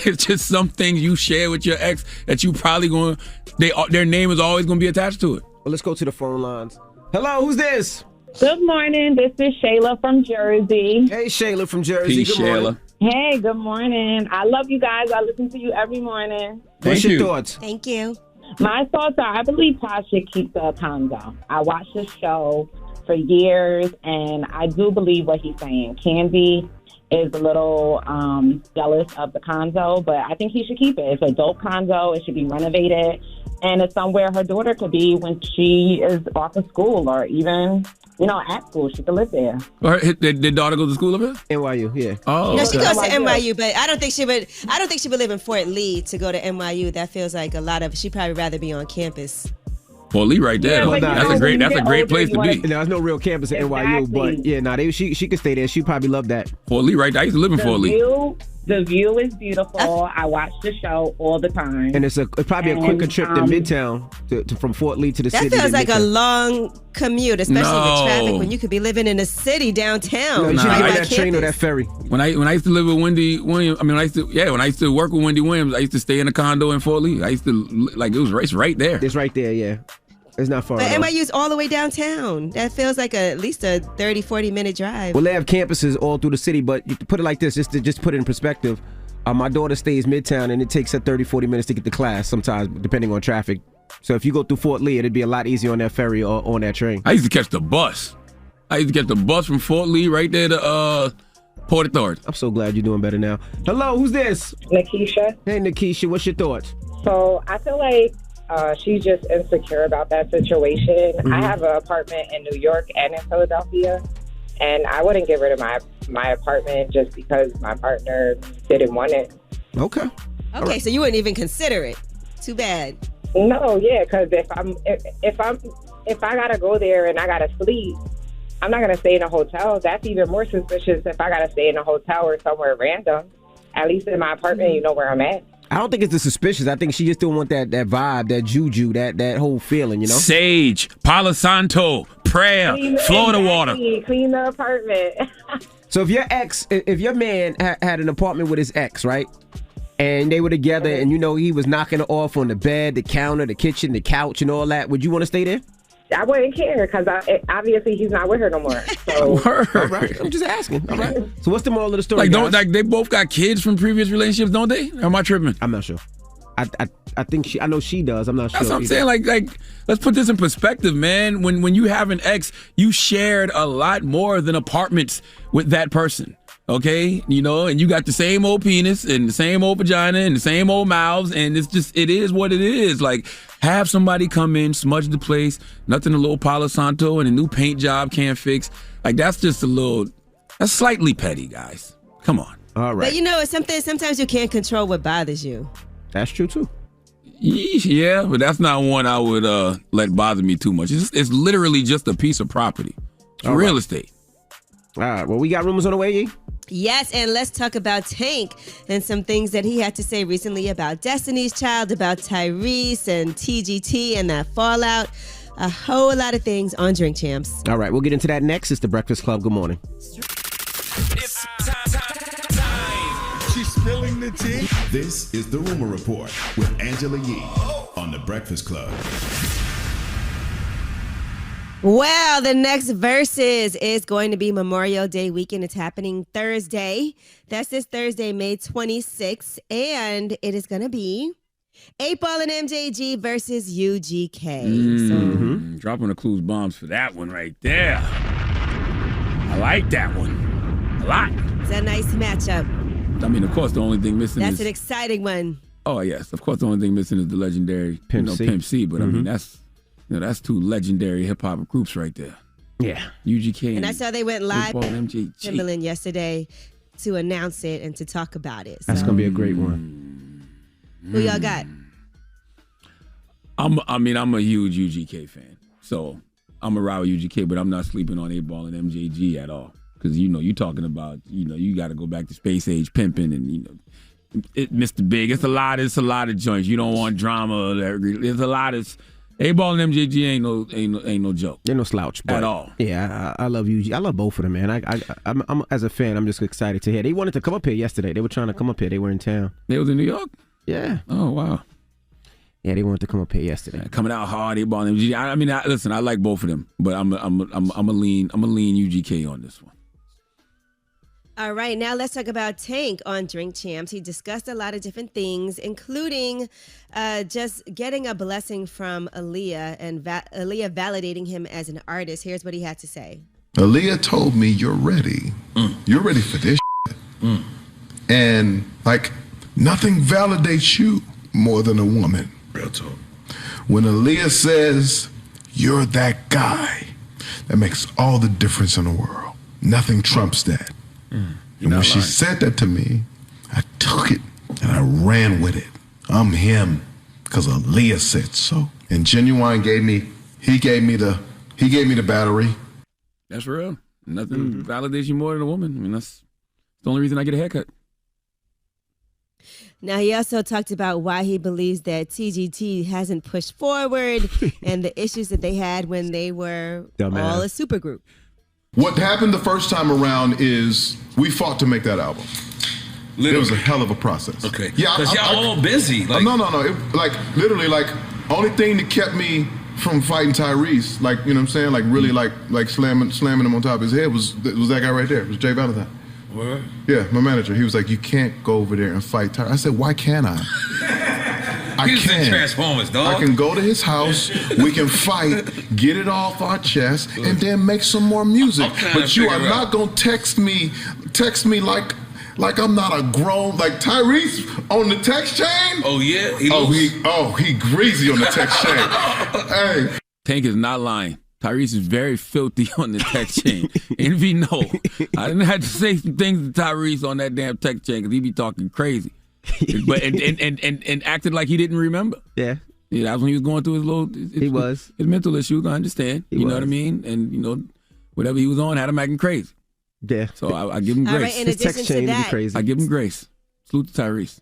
H: It's just some things you share with your ex that you probably their name is always going to be attached to it.
G: Well, let's go to the phone lines. Hello, who's this?
S: Good morning. This is Shayla from Jersey.
G: Hey, Shayla from Jersey.
H: Peace,
G: good morning.
H: Shayla.
S: Hey, good morning. I love you guys. I listen to you every morning.
G: What's your thoughts?
J: Thank you.
S: My thoughts are, I believe Todd should keep the condo. I watched the show for years, and I do believe what he's saying. Candy is a little jealous of the condo, but I think he should keep it. It's a dope condo. It should be renovated, and it's somewhere her daughter could be when she is off of school, or even, you know, at school. She could live there.
H: Did daughter go to school up here?
G: NYU, yeah.
H: Oh,
J: No, she goes to NYU, but I don't think she would live in Fort Lee to go to NYU. That feels like a lot of. She'd probably rather be on campus.
H: Fort Lee right there.
S: Yeah,
H: That's a great place to be.
G: There's no real campus at NYU, but yeah, she could stay there. She probably love that.
H: Fort Lee right there. I used to live in Fort Lee.
S: The view is beautiful. I watch the show all the time.
G: And it's probably a quicker trip than Midtown from Fort Lee to the city.
J: That feels like a long commute, especially with traffic, when you could be living in a city downtown.
G: No, you should get that train or that ferry.
H: When I used to live with Wendy Williams, when I used to work with Wendy Williams, I used to stay in a condo in Fort Lee. I used to, it's right there.
G: It's right there, yeah. It's not far.
J: But NYU's all the way downtown. That feels like at least a 30, 40-minute drive.
G: Well, they have campuses all through the city, but you put it like this, just to put it in perspective. My daughter stays Midtown, and it takes her 30, 40 minutes to get to class sometimes, depending on traffic. So if you go through Fort Lee, it'd be a lot easier on that ferry or on that train.
H: I used to catch the bus. From Fort Lee right there to Port Authority.
G: I'm so glad you're doing better now. Hello, who's this?
T: Nakisha.
G: Hey, Nakisha, what's your thoughts?
T: So I feel like she's just insecure about that situation.
G: Mm-hmm.
T: I have an apartment in New York and in Philadelphia, and I wouldn't get rid of my apartment just because my partner didn't want it.
G: Okay.
J: Okay, so you wouldn't even consider it. Too bad.
T: No, yeah, because if I gotta go there and I gotta sleep, I'm not gonna stay in a hotel. That's even more suspicious if I gotta stay in a hotel or somewhere random. At least in my apartment, you know where I'm at.
G: I don't think it's the suspicious. I think she just don't want that vibe, that juju, that whole feeling, you know?
H: Sage, Palo Santo, prayer, Florida water.
T: Clean the apartment.
G: So if your man had an apartment with his ex, right? And they were together and, you know, he was knocking her off on the bed, the counter, the kitchen, the couch and all that, would you want to stay there?
T: I wouldn't care because obviously he's not with her no more. So.
G: All right. I'm just asking. All right. So what's the moral of the story?
H: They both got kids from previous relationships, don't they? Or am I tripping?
G: I'm not sure. I think I know she does. I'm not sure.
H: That's what I'm saying. Like, let's put this in perspective, man. When you have an ex, you shared a lot more than apartments with that person. Okay, you know, and you got the same old penis and the same old vagina and the same old mouths, and it is what it is. Like, have somebody come in, smudge the place, nothing a little Palo Santo and a new paint job can't fix. Like, that's slightly petty, guys. Come on.
G: All right.
J: But you know, sometimes you can't control what bothers you.
G: That's true too.
H: Yeah, but that's not one I would let bother me too much. It's literally just a piece of property. It's real estate.
G: All right. Well, we got rumors on the way, Yee?
J: Yes, and let's talk about Tank and some things that he had to say recently about Destiny's Child, about Tyrese and TGT and that fallout. A whole lot of things on Drink Champs.
G: All right, we'll get into that next. It's The Breakfast Club. Good morning.
F: It's time. She's spilling the tea.
A: This is The Rumor Report with Angela Yee on The Breakfast Club.
J: Well, the next Versus is going to be Memorial Day weekend. It's happening Thursday. That's this Thursday, May 26th. And it is going to be 8Ball and MJG versus UGK.
H: Dropping the clues bombs for that one right there. I like that one a lot.
J: It's a nice matchup.
H: I mean, of course, the only thing missing
J: That's
H: is...
J: an exciting one.
H: Oh, yes. Of course, the only thing missing is the legendary
G: Pimp C.
H: But I mean, that's two legendary hip-hop groups right there.
G: Yeah.
H: UGK
J: And I saw they went live
H: 8Ball
J: at
H: and MJG.
J: Timberland yesterday to announce it and to talk about it.
G: That's
J: So,
G: going to be a great one.
J: who y'all got?
H: I'm a huge UGK fan. So I'm a ride with UGK, but I'm not sleeping on 8Ball and MJG at all. Because, you're talking about, you got to go back to Space Age pimping and, Mr. Big. It's a lot of joints. You don't want drama. There's a lot of... 8Ball and MJG ain't no joke.
G: They're no slouch
H: at all.
G: Yeah, I love UGK. I love both of them, man. I'm as a fan, I'm just excited to hear. They wanted to come up here yesterday. They were trying to come up here. They were in town.
H: They was in New York?
G: Yeah.
H: Oh, wow.
G: Yeah, they wanted to come up here yesterday.
H: Coming out hard, 8Ball and MJG. I mean, listen, I like both of them, but I'm a lean UGK on this one.
J: All right, now let's talk about Tank on Drink Champs. He discussed a lot of different things, including just getting a blessing from Aaliyah and Aaliyah validating him as an artist. Here's what he had to say.
U: Aaliyah told me you're ready. You're ready for this shit. And like nothing validates you more than a woman. Real talk. When Aaliyah says you're that guy, that makes all the difference in the world. Nothing trumps that. And when she said that to me, I took it and I ran with it. I'm him because Aaliyah said so. And Genuine gave me the battery.
H: That's real. Nothing validates you more than a woman. I mean, that's the only reason I get a haircut.
J: Now, he also talked about why he believes that TGT hasn't pushed forward and the issues that they had when they were all a supergroup.
U: What happened the first time around is we fought to make that album. Literally. It was a hell of a process.
F: Okay.
U: Yeah,
F: because y'all all busy.
U: Like, no. Literally, only thing that kept me from fighting Tyrese, you know what I'm saying, really slamming him on top of his head was that guy right there. It was Jay Valentine.
F: What?
U: Yeah, my manager. He was like, you can't go over there and fight Tyrese. I said, why can't I? I can.
F: Transformers, dog.
U: I can go to his house, we can fight, get it off our chest, and then make some more music. But you are not gonna text me like I'm not a grown, like Tyrese on the text chain.
F: Oh yeah.
U: He greasy on the text chain. Hey.
H: Tank is not lying. Tyrese is very filthy on the text chain. Envy, no. I didn't have to say some things to Tyrese on that damn text chain because he be talking crazy. But and acted like he didn't remember.
G: Yeah.
H: Yeah, that was when he was going through his mental issues. I understand. You know what I mean? And whatever he was on had him acting crazy.
G: Yeah.
H: So I give him grace.
J: All right, in addition to that,
H: I give him grace. Salute to Tyrese.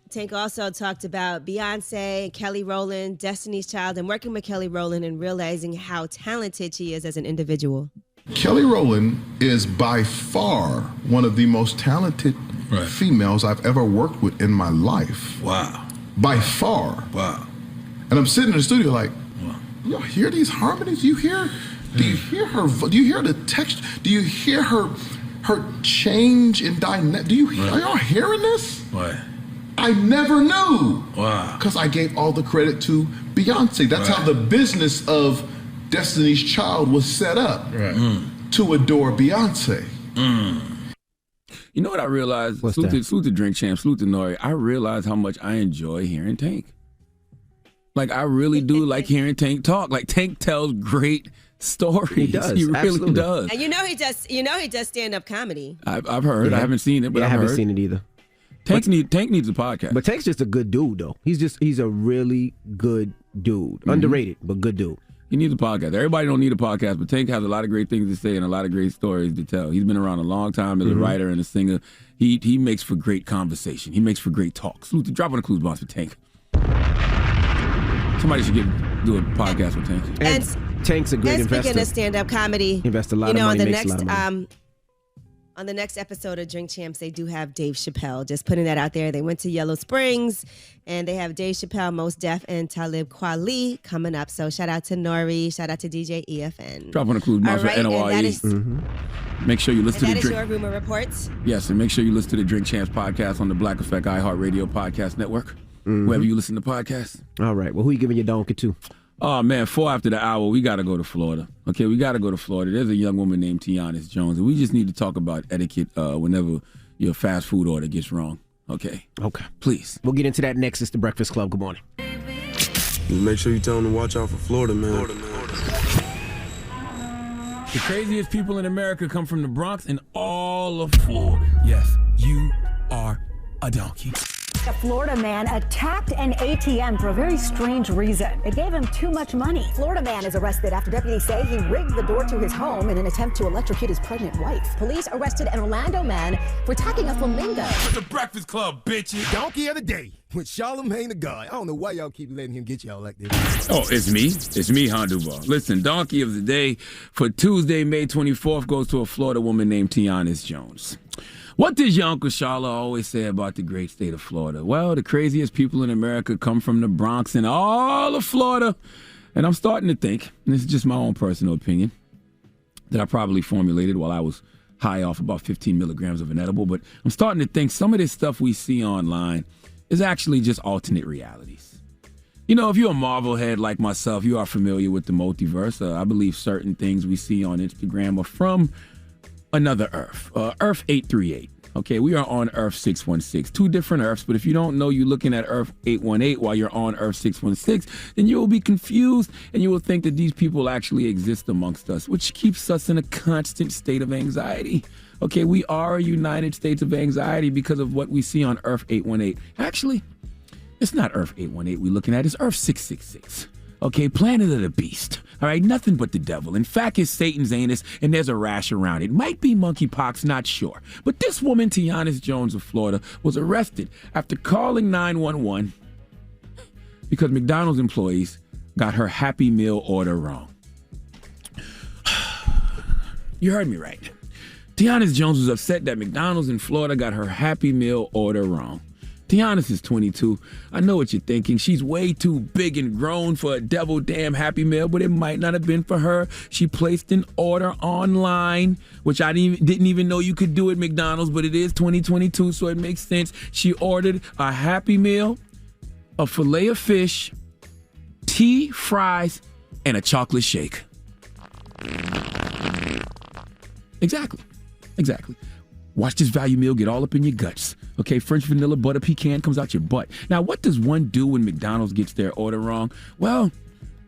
J: Tank also talked about Beyonce, Kelly Rowland, Destiny's Child, and working with Kelly Rowland and realizing how talented she is as an individual.
U: Kelly Rowland is by far one of the most talented females I've ever worked with in my life.
F: Wow.
U: By far.
F: Wow.
U: And I'm sitting in the studio like, y'all hear these harmonies? Do you hear her? Do you hear the text? Do you hear her change in dynamic? Are y'all hearing this?
F: What?
U: I never knew.
F: Wow.
U: Because I gave all the credit to Beyonce. That's how the business of Destiny's Child was set up to adore Beyonce.
H: You know what I realized? Salute to Drink Champ, salute to Nori. I realized how much I enjoy hearing Tank. Like, I really do like hearing Tank talk. Like, Tank tells great stories. He
G: does.
H: He really does.
J: And he does stand-up comedy.
H: I've heard.
G: Yeah.
H: I haven't seen it, but
G: I
H: I've
G: haven't
H: heard.
G: seen it either.
H: Tank needs a podcast.
G: But Tank's just a good dude, though. He's a really good dude. Underrated, but good dude.
H: He needs a podcast. Everybody don't need a podcast, but Tank has a lot of great things to say and a lot of great stories to tell. He's been around a long time as a writer and a singer. He makes for great conversation. He makes for great talk. Salute to drop on the clues box for Tank. Somebody should do a podcast with Tank.
G: And Tank's a great investor.
J: Speaking of stand-up comedy,
G: Invest a lot of money, makes a lot of money.
J: On the next episode of Drink Champs, they do have Dave Chappelle. Just putting that out there. They went to Yellow Springs, and they have Dave Chappelle, Mos Def, and Talib Kweli coming up. So shout out to Nori. Shout out to DJ EFN.
H: Drop on the clues box for NORE. Make sure you listen to the
J: That is
H: Drink.
J: your rumor reports.
H: Yes, and make sure you listen to the Drink Champs podcast on the Black Effect iHeartRadio podcast network. wherever you listen to podcasts.
G: All right. Well, who you giving your donkey to?
H: Oh, man, 4 after the hour, we got to go to Florida. Okay, we got to go to Florida. There's a young woman named Tiana Jones, and we just need to talk about etiquette whenever your fast food order gets wrong. Okay?
G: Okay.
H: Please.
G: We'll get into that next. It's The Breakfast Club. Good morning.
D: Make sure you tell them to watch out for Florida, man.
H: The craziest people in America come from the Bronx and all of Florida. Yes, you are a donkey.
O: A Florida man attacked an ATM for a very strange reason. It gave him too much money. Florida man is arrested after deputies say he rigged the door to his home in an attempt to electrocute his pregnant wife. Police arrested an Orlando man for attacking a flamingo.
F: It's the Breakfast Club, bitches.
V: Donkey of the day with Charlamagne the God. I don't know why y'all keep letting him get y'all like this.
H: Oh, it's me. It's me, Honduba. Listen, Donkey of the Day for Tuesday, May 24th goes to a Florida woman named Tiana Jones. What does your Uncle Shala always say about the great state of Florida? Well, the craziest people in America come from the Bronx and all of Florida. And I'm starting to think, and this is just my own personal opinion, that I probably formulated while I was high off about 15 milligrams of an edible, but I'm starting to think some of this stuff we see online is actually just alternate realities. You know, if you're a Marvel head like myself, you are familiar with the multiverse. I believe certain things we see on Instagram are from another Earth, Earth 838. Okay, we are on Earth 616, 2 different Earths, but if you don't know you're looking at Earth 818 while you're on Earth 616, then you will be confused and you will think that these people actually exist amongst us, which keeps us in a constant state of anxiety. Okay, we are a United States of anxiety because of what we see on Earth 818. Actually, it's not Earth 818 we're looking at, it's Earth 666. Okay, planet of the beast. All right, nothing but the devil. In fact, it's Satan's anus, and there's a rash around it. Might be monkeypox, not sure. But this woman, Tiana Jones of Florida, was arrested after calling 911 because McDonald's employees got her Happy Meal order wrong. You heard me right. Tiana Jones was upset that McDonald's in Florida got her Happy Meal order wrong. Tiana is 22. I know what you're thinking. She's way too big and grown for a devil damn Happy Meal, but it might not have been for her. She placed an order online, which I didn't even know you could do at McDonald's, but it is 2022, so it makes sense. She ordered a Happy Meal, a fillet of fish, tea, fries, and a chocolate shake. Exactly. Watch this value meal get all up in your guts. Okay, French vanilla butter pecan comes out your butt. Now, what does one do when McDonald's gets their order wrong? Well,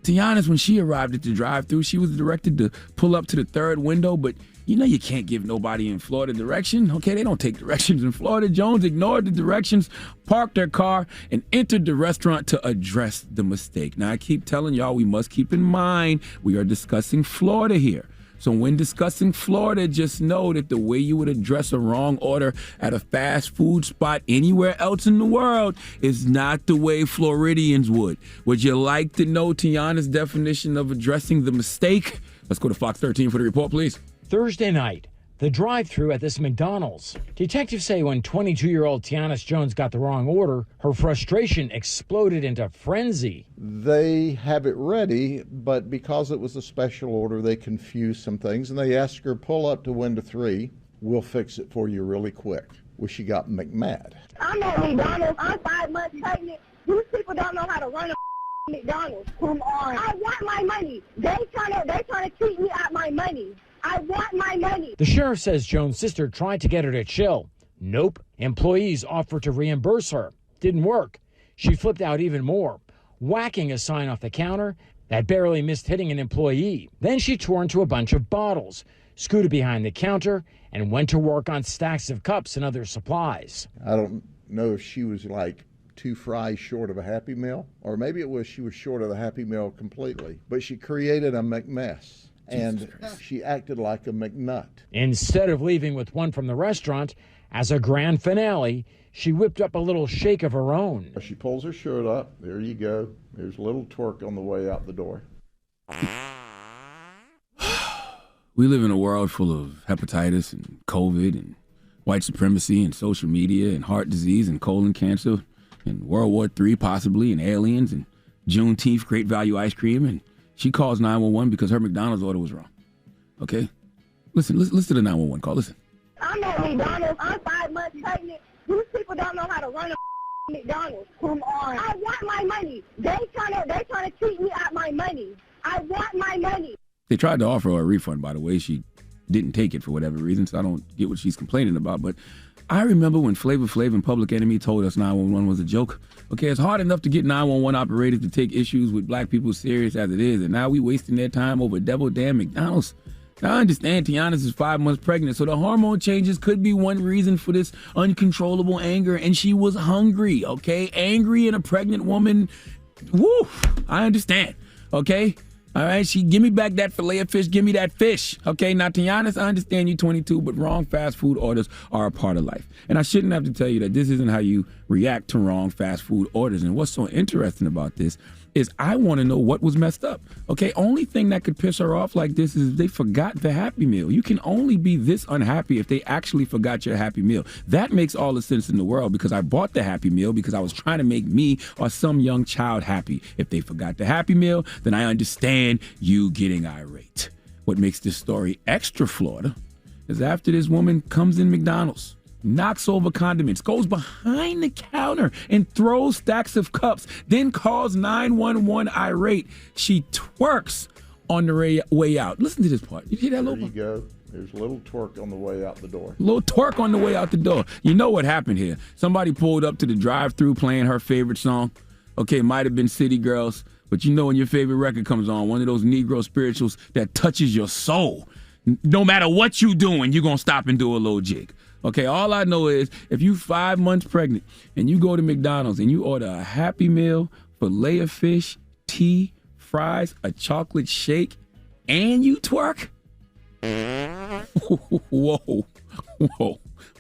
H: Tiana, when she arrived at the drive-thru, she was directed to pull up to the 3rd window, but you know you can't give nobody in Florida direction. Okay, they don't take directions in Florida. Jones ignored the directions, parked her car, and entered the restaurant to address the mistake. Now, I keep telling y'all we must keep in mind we are discussing Florida here. So when discussing Florida, just know that the way you would address a wrong order at a fast food spot anywhere else in the world is not the way Floridians would. Would you like to know Tiana's definition of addressing the mistake? Let's go to Fox 13 for the report, please.
W: Thursday night, the drive-thru at this McDonald's. Detectives say when 22-year-old Tiana Jones got the wrong order, her frustration exploded into frenzy.
X: They have it ready, but because it was a special order, they confused some things, and they asked her, pull up to window 3. We'll fix it for you really quick. Well, she got McMad.
C: I'm at McDonald's. I'm 5 months pregnant. These people don't know how to run a McDonald's. Come on. I want my money. They trying to treat me out my money. I want my money.
W: The sheriff says Jones' sister tried to get her to chill. Nope. Employees offered to reimburse her. Didn't work. She flipped out even more, whacking a sign off the counter that barely missed hitting an employee. Then she tore into a bunch of bottles, scooted behind the counter, and went to work on stacks of cups and other supplies.
X: I don't know if she was like 2 fries short of a Happy Meal, or maybe it was she was short of the Happy Meal completely. But she created a McMess. And she acted like a McNut.
W: Instead of leaving with one from the restaurant, as a grand finale, she whipped up a little shake of her own.
X: She pulls her shirt up. There you go. There's a little twerk on the way out the door.
H: We live in a world full of hepatitis and COVID and white supremacy and social media and heart disease and colon cancer and World War III possibly and aliens and Juneteenth great value ice cream, and she calls 911 because her McDonald's order was wrong. Okay? Listen to the 911 call. Listen.
C: I'm at McDonald's. I'm 5 months pregnant. These people don't know how to run a
O: McDonald's. Come on. I want my money. They trying to treat me out my money. I want my money.
H: They tried to offer her a refund, by the way. She didn't take it for whatever reason, so I don't get what she's complaining about. But I remember when Flavor Flav and Public Enemy told us 911 was a joke. Okay, it's hard enough to get 911 operators to take issues with black people serious as it is, and now we wasting their time over devil damn McDonald's. Now, I understand Tiana is 5 months pregnant, so the hormone changes could be one reason for this uncontrollable anger, and she was hungry, okay? Angry and a pregnant woman, woo, I understand, okay? All right, give me back that fillet of fish, give me that fish, okay? Now, Tiana, I understand you 22, but wrong fast food orders are a part of life. And I shouldn't have to tell you that this isn't how you react to wrong fast food orders. And what's so interesting about this is I want to know what was messed up. Okay, only thing that could piss her off like this is they forgot the Happy Meal. You can only be this unhappy if they actually forgot your Happy Meal. That makes all the sense in the world because I bought the Happy Meal because I was trying to make me or some young child happy. If they forgot the Happy Meal, then I understand you getting irate. What makes this story extra Florida is after this woman comes in McDonald's, knocks over condiments, goes behind the counter and throws stacks of cups, then calls 911 irate. She twerks on the way out. Listen to this part. You hear that little?
X: There you go. There's a little twerk on the way out the door.
H: Little twerk on the way out the door. You know what happened here? Somebody pulled up to the drive-thru playing her favorite song. Okay, might have been City Girls, but you know when your favorite record comes on, one of those Negro spirituals that touches your soul. No matter what you doing, you're going to stop and do a little jig. Okay, all I know is if you 5 months pregnant and you go to McDonald's and you order a Happy Meal, fillet of fish, tea, fries, a chocolate shake, and you twerk, whoa.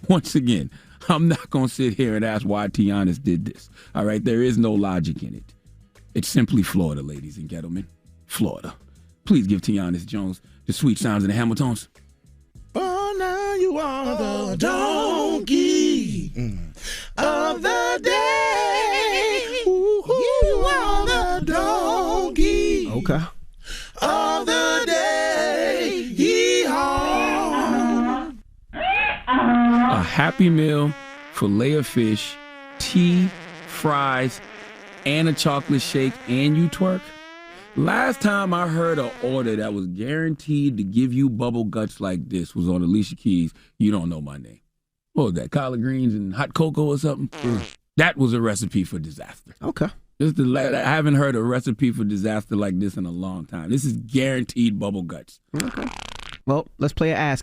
H: Once again, I'm not going to sit here and ask why Tiana did this. All right, there is no logic in it. It's simply Florida, ladies and gentlemen. Florida. Please give Tiana Jones the sweet sounds of the Hamiltons.
B: Oh, now you are the donkey of the day. Ooh, you are the donkey of the day. Yee-haw.
H: A Happy Meal, fillet of fish, tea, fries, and a chocolate shake, and you twerk? Last time I heard an order that was guaranteed to give you bubble guts like this was on Alicia Keys' You Don't Know My Name. What was that, collard greens and hot cocoa or something? That was a recipe for disaster.
G: Okay.
H: I haven't heard a recipe for disaster like this in a long time. This is guaranteed bubble guts.
G: Okay. Well, let's play a gas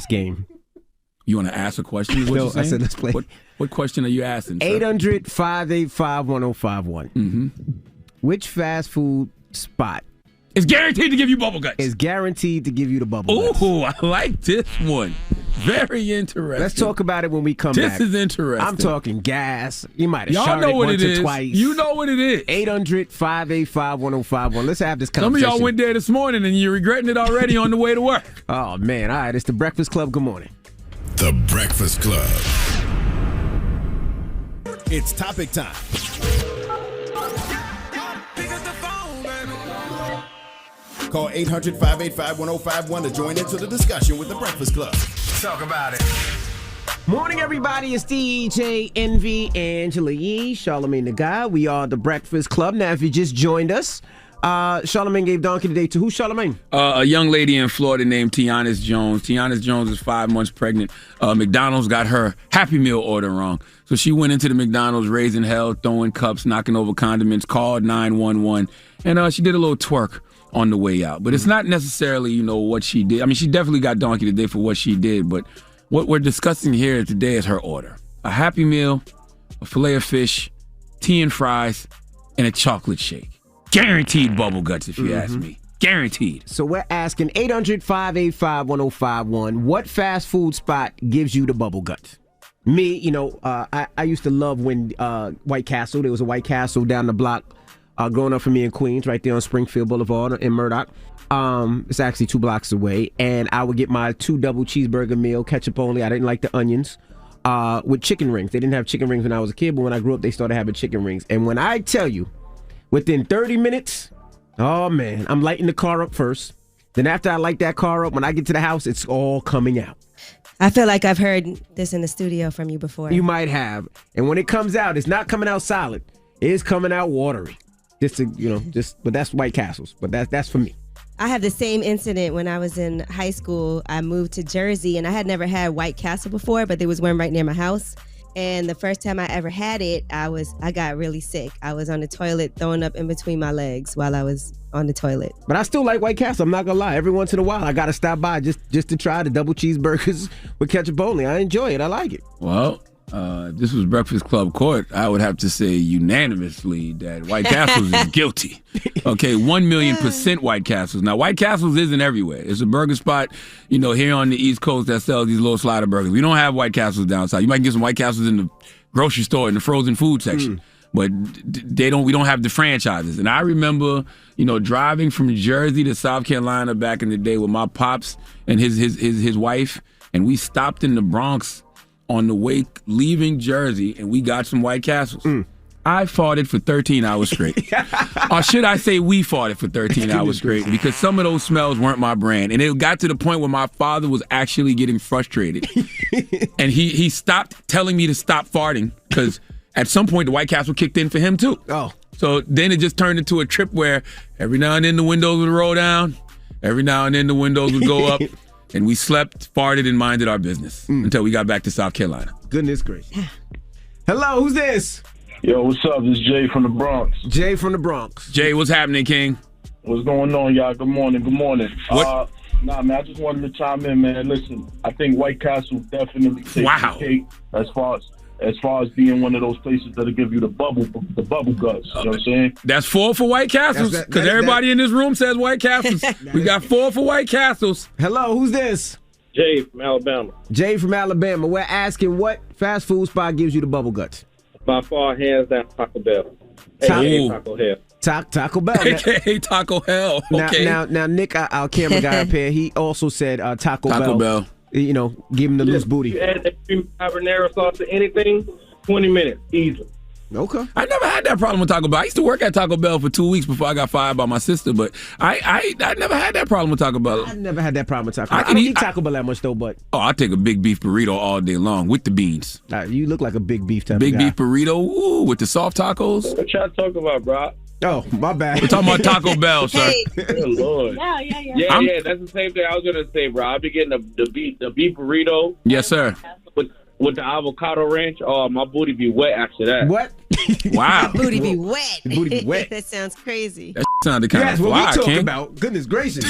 G: game.
H: You want to ask a question? Is what you're saying?
G: I said let's play.
H: What question are you asking?
G: 800-585-1051.
H: Mm-hmm.
G: Which fast food spot
H: is guaranteed to give you bubble guts?
G: Is guaranteed to give you the bubble guts.
H: Ooh, I like this one. Very interesting.
G: Let's talk about it when we come back.
H: This is interesting.
G: I'm talking gas. You might have
H: y'all
G: shot
H: know
G: it
H: what
G: once
H: it
G: or
H: is.
G: twice.
H: You know what it is.
G: 800-585-1051. Let's have this conversation.
H: Some of y'all went there this morning and you're regretting it already on the way to work.
G: Oh, man. All right. It's the Breakfast Club. Good morning.
A: The Breakfast Club.
V: It's topic time. Call 800-585-1051 to join into the discussion with the Breakfast Club.
F: Talk about it.
G: Morning, everybody. It's DJ Envy, Angela Yee, Charlamagne the Guy. We are the Breakfast Club. Now, if you just joined us, Charlamagne gave Donkey today to who, Charlamagne?
H: A young lady in Florida named Tiana Jones. Tiana Jones is 5 months pregnant. McDonald's got her Happy Meal order wrong. So she went into the McDonald's, raising hell, throwing cups, knocking over condiments, called 911, and she did a little twerk on the way out. But it's not necessarily, what she did. I mean, she definitely got Donkey today for what she did, but what we're discussing here today is her order. A Happy Meal, a fillet of fish, tea and fries, and a chocolate shake. Guaranteed bubble guts, if you ask me. Guaranteed.
G: So we're asking 800-585-1051, what fast food spot gives you the bubble guts? Me, I used to love when White Castle, there was a White Castle down the block growing up for me in Queens, right there on Springfield Boulevard in Murdoch. It's actually 2 blocks away. And I would get my 2 double cheeseburger meal, ketchup only. I didn't like the onions. With chicken rings. They didn't have chicken rings when I was a kid, but when I grew up, they started having chicken rings. And when I tell you, within 30 minutes, oh man, I'm lighting the car up first. Then after I light that car up, when I get to the house, it's all coming out.
J: I feel like I've heard this in the studio from you before.
G: You might have. And when it comes out, it's not coming out solid. It is coming out watery. But that's White Castles. But that's for me.
J: I have the same incident when I was in high school. I moved to Jersey, and I had never had White Castle before, but there was one right near my house. And the first time I ever had it, I got really sick. I was on the toilet throwing up in between my legs while I was on the toilet.
G: But I still like White Castle. I'm not gonna lie. Every once in a while, I gotta stop by just to try the double cheeseburgers with ketchup only. I enjoy it. I like it.
H: Well, if this was Breakfast Club Court, I would have to say unanimously that White Castles is guilty. Okay, 1,000,000% White Castles. Now, White Castles isn't everywhere. It's a burger spot, here on the East Coast that sells these little slider burgers. We don't have White Castles down south. You might get some White Castles in the grocery store in the frozen food section. But we don't have the franchises. And I remember, driving from Jersey to South Carolina back in the day with my pops and his wife, and we stopped in the Bronx on the way leaving Jersey, and we got some White Castles. I farted for 13 hours straight. Or should I say we farted for 13 hours straight, because some of those smells weren't my brand. And it got to the point where my father was actually getting frustrated. And he stopped telling me to stop farting, because at some point the White Castle kicked in for him too.
G: Oh.
H: So then it just turned into a trip where every now and then the windows would roll down, every now and then the windows would go up. And we slept, farted, and minded our business until we got back to South Carolina.
G: Goodness gracious. Hello, who's this?
E: Yo, what's up? This is Jay from the Bronx.
G: Jay from the Bronx.
H: Jay, what's happening, King?
E: What's going on, y'all? Good morning. Good morning.
H: What?
E: Man, I just wanted to chime in, man. Listen, I think White Castle definitely takes the cake as far as being one of those places that'll give you the bubble guts. You know what I'm saying?
H: That's 4 for White Castles, because everybody in this room says White Castles. We got 4 for White Castles.
G: Hello, who's this?
I: Jay from Alabama.
G: Jay from Alabama. We're asking what fast food spot gives you the bubble guts?
I: By far, hands down, Taco Bell. Hey, Taco Hell.
G: Taco Bell.
H: Hey, Taco Hell. Okay.
G: Now, Nick, our camera guy up here, he also said Taco Bell. Give him the loose booty.
I: You add that cream habanero sauce to anything, 20 minutes, easy.
G: Okay.
H: I never had that problem with Taco Bell. I used to work at Taco Bell for 2 weeks before I got fired by my sister, but I never had that problem with Taco Bell.
G: I never had that problem with Taco Bell. I don't eat Taco Bell that much, though, but...
H: Oh, I take a big beef burrito all day long with the beans.
G: You look like a big beef type
H: big
G: of guy.
H: Beef burrito, ooh, with the soft tacos.
I: What y'all talking about, bro?
G: Oh, my bad.
H: We're talking about Taco Bell, sir.
I: Good Lord. Yeah, that's the same thing I was going to say, bro. I'll be getting the beef burrito.
H: Yes, sir.
I: With the avocado ranch. Oh, my booty be wet after that.
G: What?
H: Wow.
J: Booty be wet.
G: Booty be wet.
J: That sounds crazy.
H: That sounded kind of fly,
G: what we talking
H: King.
G: about. Goodness gracious.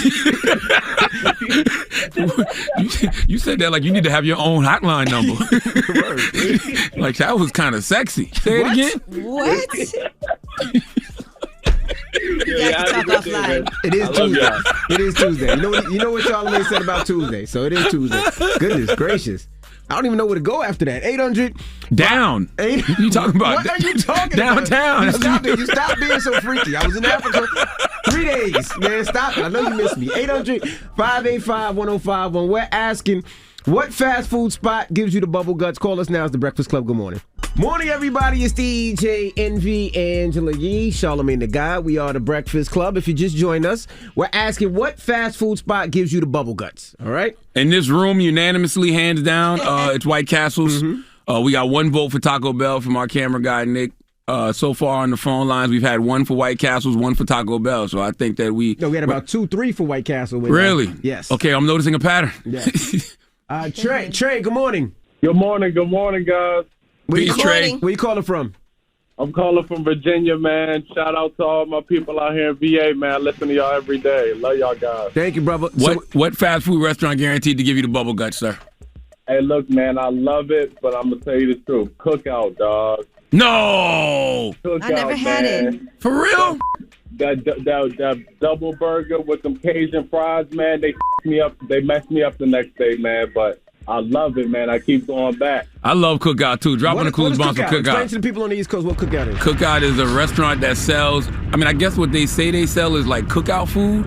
H: You said that like you need to have your own hotline number. Like that was kind of sexy. Say it again.
J: What? You have to talk offline.
G: It is Tuesday. It is Tuesday. You know what Charlamagne said about Tuesday, so it is Tuesday. Goodness gracious. I don't even know where to go after that. 800
H: down. You talking about?
G: What are you talking
H: downtown?
G: About? You stop being so freaky. I was in Africa 3 days. Man, stop it. I know you missed me. 800-585-1051. We're asking, what fast food spot gives you the bubble guts? Call us now. It's The Breakfast Club. Good morning. Morning, everybody. It's DJ Envy, Angela Yee, Charlamagne the Guy. We are The Breakfast Club. If you just joined us, we're asking what fast food spot gives you the bubble guts. All right?
H: In this room, unanimously, hands down, it's White Castles. We got 1 vote for Taco Bell from our camera guy, Nick. So far on the phone lines, we've had 1 for White Castles, 1 for Taco Bell. So I think that we
G: had about 2-3 for White Castle.
H: Really?
G: Yes.
H: Okay, I'm noticing a pattern.
G: Yes. Trey, good morning.
I: Good morning, guys.
G: Where you calling from?
I: I'm calling from Virginia, man. Shout out to all my people out here in VA, man. I listen to y'all every day. Love y'all guys.
G: Thank you, brother.
H: What fast food restaurant guaranteed to give you the bubble guts, sir?
I: Hey, look, man, I love it, but I'm going to tell you the truth. Cookout, dog.
H: No!
I: Cookout,
J: I never had it.
H: For real?
I: That double burger with them Cajun fries, man, they messed me up the next day, man, but I love it, man. I keep going back.
H: I love Cookout, too. Dropping the clues bomb for Cookout.
G: Explain to the people on the East Coast what Cookout is.
H: Cookout is a restaurant that sells, I guess what they say they sell is like cookout food,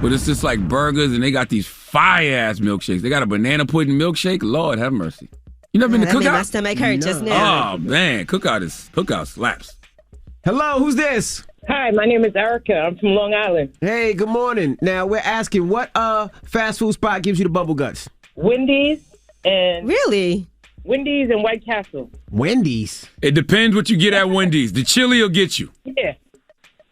H: but it's just like burgers, and they got these fire-ass milkshakes. They got a banana pudding milkshake. Lord have mercy. You never been to
J: That made
H: Cookout?
J: my stomach hurt just now.
H: Oh, man. Cookout slaps.
G: Hello, who's this?
T: Hi, my name is Erica. I'm from Long Island.
G: Hey, good morning. Now, we're asking what fast food spot gives you the bubble guts?
T: Wendy's
K: And
J: really?
K: Wendy's and White Castle.
G: Wendy's?
H: It depends what you get at Wendy's. The chili will get you.
K: Yeah.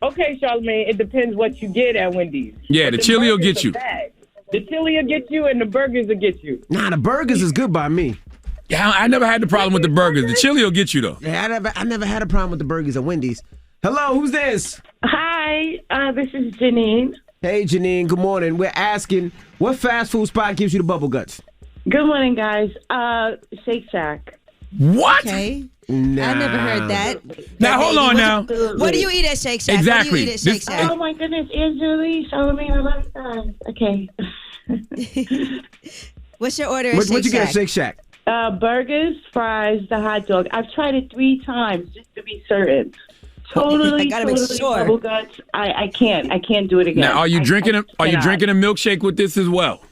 K: Okay, Charlamagne, it depends what you get at Wendy's.
H: Yeah, the chili will get you.
K: The chili will get you and the burgers will get you.
G: Nah, the burgers is good by me.
H: Yeah, I never had the problem with the burgers. The chili will get you, though.
G: Yeah, I never had a problem with the burgers at Wendy's. Hello, who's this?
L: Hi, this is Janine.
G: Hey, Janine, good morning. We're asking, what fast food spot gives you the bubble guts?
L: Good morning, guys. Shake Shack.
H: What?
J: Okay.
G: Nah.
J: I never heard that.
H: Now, hold on now.
J: What do you eat at Shake Shack?
H: Exactly.
J: What do you eat at Shake Shack?
L: Oh, my goodness. Angela, Charlamagne, I love that. Okay.
J: What's your order at
G: What
J: Shake
G: you get at
J: Shack?
G: Shake Shack?
L: Burgers, fries, the hot dog. I've tried it 3 times just to be certain. Totally,
J: I gotta make
L: totally
J: sure.
L: bubble guts. I can't do it again.
H: Now, are you drinking a
L: cannot.
H: milkshake with this as well?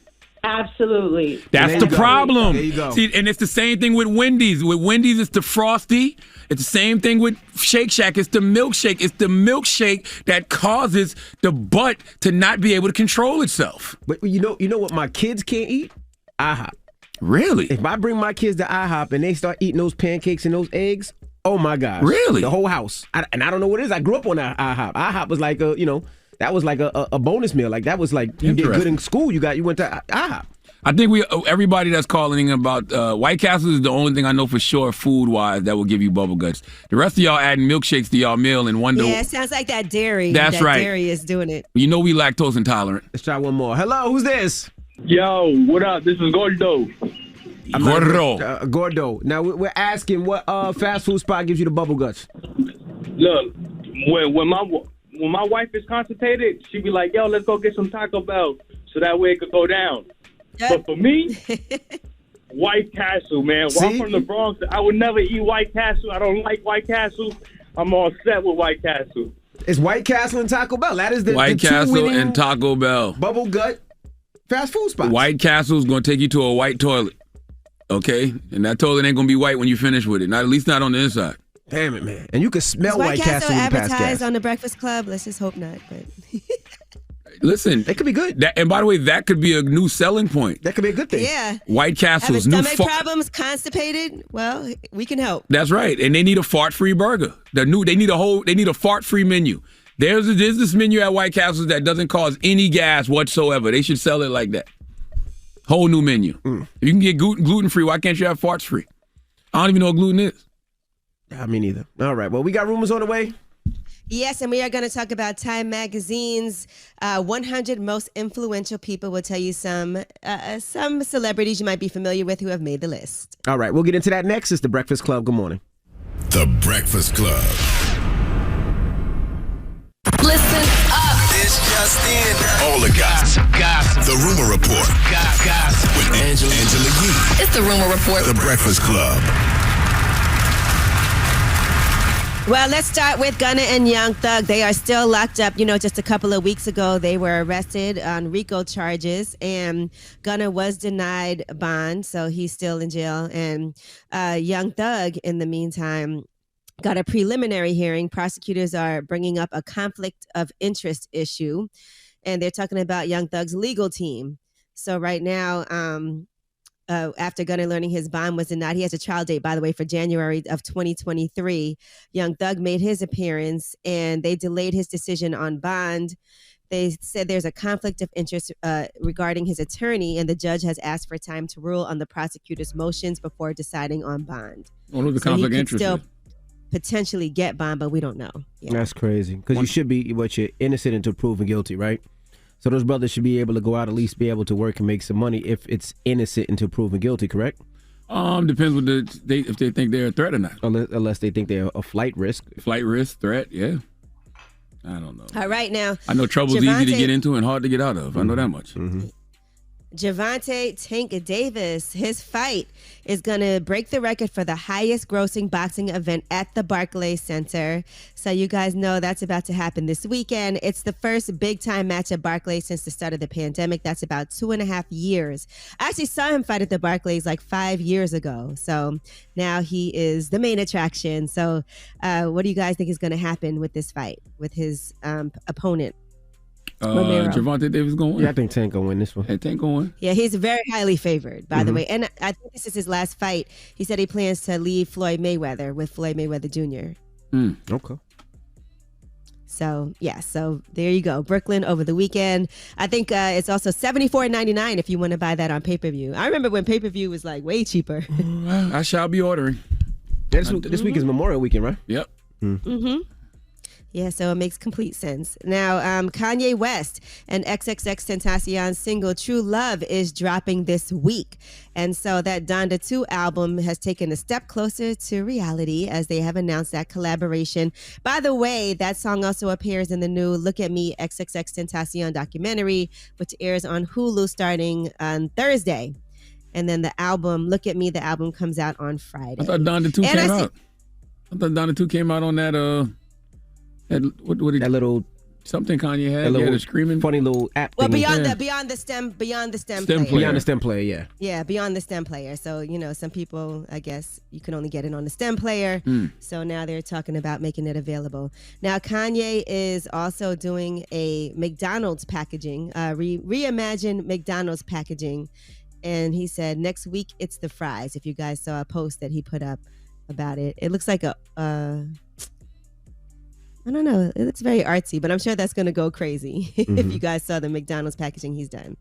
L: Absolutely.
H: That's the problem.
G: There you go.
H: See, and it's the same thing with Wendy's. With Wendy's, it's the Frosty. It's the same thing with Shake Shack. It's the milkshake. It's the milkshake that causes the butt to not be able to control itself.
G: But you know what my kids can't eat? IHOP.
H: Really?
G: If I bring my kids to IHOP and they start eating those pancakes and those eggs, oh my gosh.
H: Really?
G: The whole house. And I don't know what it is. I grew up on IHOP. IHOP was like that was like a bonus meal. Like that was like you did good in school. You went to IHOP.
H: I think everybody that's calling in about White Castle is the only thing I know for sure food wise that will give you bubble guts. The rest of y'all adding milkshakes to y'all meal and wonder.
J: Yeah, it sounds like that dairy.
H: That's right.
J: Dairy is doing it.
H: You know we lactose intolerant.
G: Let's try one more. Hello, who's this?
I: Yo, what up? This is Gordo.
G: Gordo. Now we're asking what fast food spot gives you the bubble guts?
I: Look, when my wife is constipated, she be like, "Yo, let's go get some Taco Bell," so that way it could go down. But for me, White Castle, man. Well, I'm from the Bronx. I would never eat White Castle. I don't like White Castle. I'm all set with White Castle.
G: It's White Castle and Taco Bell. That is the
H: White
G: the
H: Castle and Taco Bell.
G: Bubble gut fast food spot.
H: White Castle is going to take you to a white toilet. Okay? And that toilet ain't going to be white when you finish with it. Not at least not on the inside.
G: Damn it, man. And you can smell
J: White Castle
G: when you pass
J: advertised
G: gas.
J: on the Breakfast Club. Let's just hope not. But
H: Listen,
G: it could be good.
H: And by the way, that could be a new selling point.
G: That could be a good thing.
J: yeah,
H: White Castle's
J: having
H: new
J: stomach problems, constipated. Well, we can help.
H: That's right, and they need a fart-free burger. They need a fart-free menu. There's this menu at White Castle that doesn't cause any gas whatsoever. They should sell it like that. Whole new menu. If you can get gluten-free, why can't you have farts-free? I don't even know what gluten is.
G: I mean, neither. All right. Well, we got rumors on the way.
J: Yes, and we are going to talk about Time Magazine's 100 most influential people. We'll tell you some celebrities you might be familiar with who have made the list.
G: All right. We'll get into that next. It's The Breakfast Club. Good morning.
A: The Breakfast Club.
B: Listen up. This just in.
A: All the gossip. The Rumor Report.
B: Gossip.
A: With Angela Yee.
B: It's the Rumor Report.
A: The Breakfast Club.
J: Well, let's start with Gunna and Young Thug. They are still locked up. You know, just a couple of weeks ago, they were arrested on RICO charges, and Gunna was denied bond, so he's still in jail. And Young Thug, in the meantime, got a preliminary hearing. Prosecutors are bringing up a conflict of interest issue, and they're talking about Young Thug's legal team. So right now, after Gunna learning his bond was denied, he has a trial date, by the way, for January of 2023. Young Thug made his appearance, and they delayed his decision on bond. They said there's a conflict of interest regarding his attorney, and the judge has asked for time to rule on the prosecutor's motions before deciding on bond.
H: What was the conflict of interest?
J: Still potentially get bond, but we don't know. Yeah.
G: That's crazy. Because you should be, you're innocent until proven guilty, right? So those brothers should be able to go out, at least be able to work and make some money if it's innocent until proven guilty, correct?
H: Depends what if they think they're a threat or not.
G: Unless they think they're a flight risk.
H: Flight risk, threat, yeah. I don't know.
J: All right, now.
H: I know trouble's easy to get into and hard to get out of. I know that much.
G: Mm-hmm.
J: Gervonta Tank Davis, his fight is going to break the record for the highest grossing boxing event at the Barclays Center. So you guys know that's about to happen this weekend. It's the first big time match at Barclays since the start of the pandemic. That's about 2.5 years. I actually saw him fight at the Barclays like 5 years ago. So now he is the main attraction. So what do you guys think is going to happen with this fight with his opponent?
H: Gervonta Davis going to win?
G: Yeah, I think Tank going to win this one.
H: Hey, Tank going to win?
J: Yeah, he's very highly favored, by the way. And I think this is his last fight. He said he plans to leave Floyd Mayweather with Floyd Mayweather Jr.
G: Okay.
J: So, yeah, so there you go. Brooklyn over the weekend. I think it's also $74.99 if you want to buy that on pay-per-view. I remember when pay-per-view was like way cheaper.
H: I shall be ordering.
G: Yeah, this week is Memorial Weekend, right?
H: Yep.
J: Mm-hmm. Yeah, so it makes complete sense. Now, Kanye West and XXXTentacion's single True Love is dropping this week. And so that Donda 2 album has taken a step closer to reality as they have announced that collaboration. By the way, that song also appears in the new Look at Me XXXTentacion documentary, which airs on Hulu starting on Thursday. And then the album, Look at Me, the album comes out on Friday.
H: I thought Donda 2 came out. I thought Donda 2 came out on that... That
G: little
H: something Kanye had,
G: that little
H: the screaming
G: funny little app.
J: Well,
G: thing.
J: beyond the stem player.
G: Beyond the stem player, yeah.
J: Yeah, beyond the stem player. So some people, I guess, you can only get it on the stem player. So now they're talking about making it available. Now Kanye is also doing a McDonald's packaging, reimagine McDonald's packaging, and he said next week it's the fries. If you guys saw a post that he put up about it, it looks like I don't know. It's very artsy, but I'm sure that's going to go crazy if you guys saw the McDonald's packaging he's done.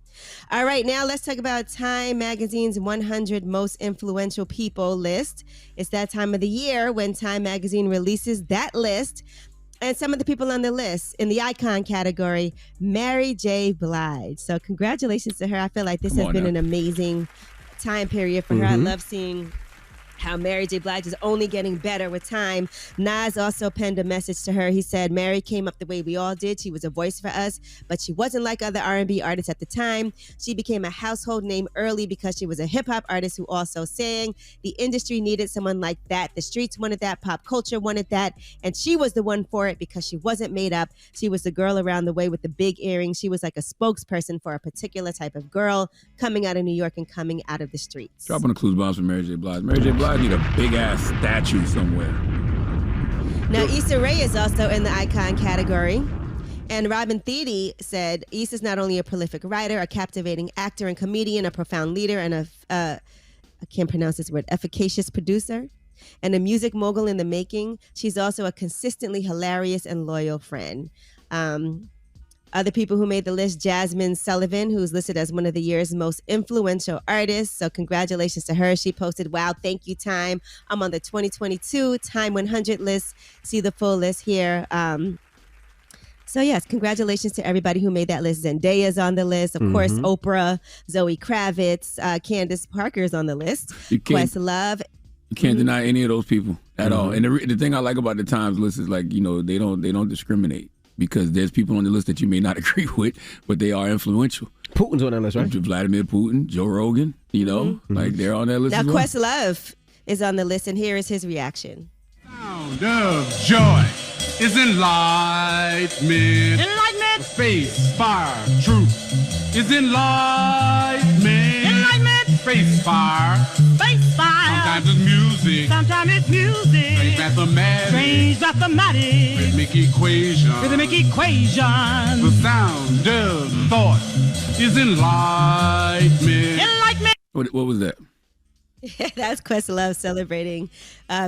J: All right, now let's talk about Time Magazine's 100 Most Influential People list. It's that time of the year when Time Magazine releases that list. And some of the people on the list in the icon category, Mary J. Blige. So congratulations to her. I feel like this has been an amazing time period for her. I love seeing how Mary J. Blige is only getting better with time. Nas also penned a message to her. He said, Mary came up the way we all did. She was a voice for us, but she wasn't like other R&B artists at the time. She became a household name early because she was a hip-hop artist who also sang. The industry needed someone like that. The streets wanted that. Pop culture wanted that. And she was the one for it because she wasn't made up. She was the girl around the way with the big earrings. She was like a spokesperson for a particular type of girl coming out of New York and coming out of the streets.
H: Dropping the clues bombs for Mary J. Blige. Mary J. Blige need a big ass statue somewhere.
J: Now Issa Rae is also in the icon category. And Robin Thede said, Issa's not only a prolific writer, a captivating actor and comedian, a profound leader, and I can't pronounce this word, efficacious producer, and a music mogul in the making. She's also a consistently hilarious and loyal friend. Other people who made the list, Jasmine Sullivan, who's listed as one of the year's most influential artists. So congratulations to her. She posted, wow, thank you, Time. I'm on the 2022 Time 100 list. See the full list here. So yes, congratulations to everybody who made that list. Zendaya's on the list. Of course, Oprah, Zoe Kravitz, Candace Parker's on the list. Questlove.
H: You can't deny any of those people at all. And the thing I like about the Times list is like, they don't discriminate. Because there's people on the list that you may not agree with, but they are influential.
G: Putin's on that list, right?
H: Vladimir Putin, Joe Rogan, like they're on that list.
J: Now,
H: as well.
J: Questlove is on the list, and here is his reaction.
F: Sound of joy is enlightenment.
B: Enlightenment.
F: Space, fire, truth is enlightenment.
B: Enlightenment.
F: Space, fire.
B: Space fire.
F: Sometimes it's music.
B: Sometimes it's music.
F: Strange mathematics.
B: Strange mathematics.
F: Rhythmic equation.
B: Rhythmic equation.
F: The sound of thought is enlightenment.
B: Enlightenment.
H: What was that?
J: That's Questlove celebrating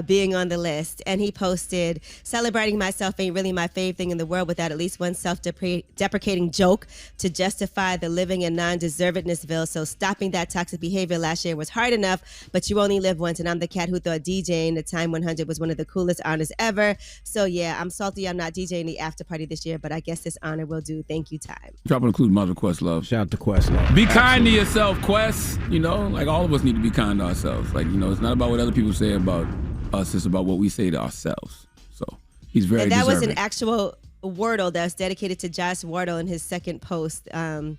J: being on the list. And he posted, celebrating myself ain't really my fave thing in the world without at least one self-deprecating joke to justify the living in non-deservednessville. So stopping that toxic behavior last year was hard enough, but you only live once. And I'm the cat who thought DJing the Time 100 was one of the coolest honors ever. So yeah, I'm salty I'm not DJing the after party this year, but I guess this honor will do. Thank you, Time.
H: Dropping a clue, Mother Questlove.
G: Shout out to Questlove.
H: Be kind to yourself, Quest. Like all of us need to be kind to ourselves. Like, it's not about what other people say about us, it's about what we say to ourselves. So he's very
J: deserving.
H: deserving.
J: Was an actual Wordle that was dedicated to Josh Wardle in his second post. And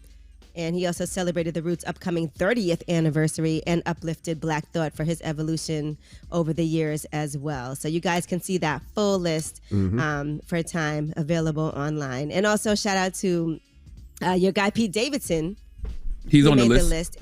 J: he also celebrated the Roots' upcoming 30th anniversary and uplifted Black Thought for his evolution over the years as well. So you guys can see that full list for Time available online. And also shout out to your guy Pete Davidson.
H: He's on the
J: list.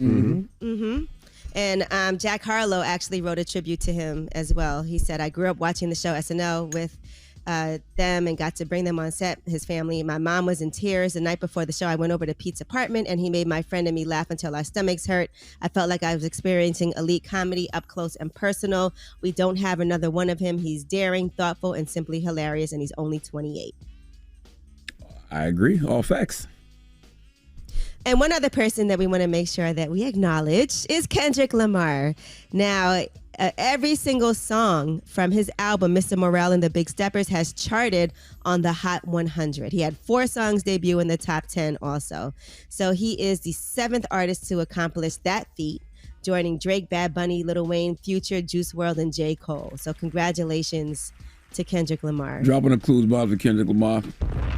J: And Jack Harlow actually wrote a tribute to him as well. He said, I grew up watching the show SNL with them and got to bring them on set, his family. My mom was in tears. The night before the show, I went over to Pete's apartment, and he made my friend and me laugh until our stomachs hurt. I felt like I was experiencing elite comedy up close and personal. We don't have another one of him. He's daring, thoughtful, and simply hilarious, and he's only 28.
H: I agree. All facts.
J: And one other person that we want to make sure that we acknowledge is Kendrick Lamar. Now, every single song from his album, Mr. Morale and the Big Steppers, has charted on the Hot 100. He had 4 songs debut in the top 10 also. So he is the 7th artist to accomplish that feat, joining Drake, Bad Bunny, Lil Wayne, Future, Juice WRLD, and J. Cole. So congratulations to Kendrick Lamar.
H: Dropping the clues, Bob, to Kendrick Lamar.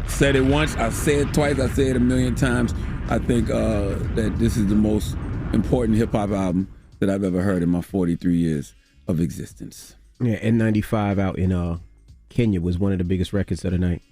H: Said it once, I said it twice, I said it a million times. I think that this is the most important hip-hop album that I've ever heard in my 43 years of existence.
G: Yeah, N95 out in Kenya was one of the biggest records of the night.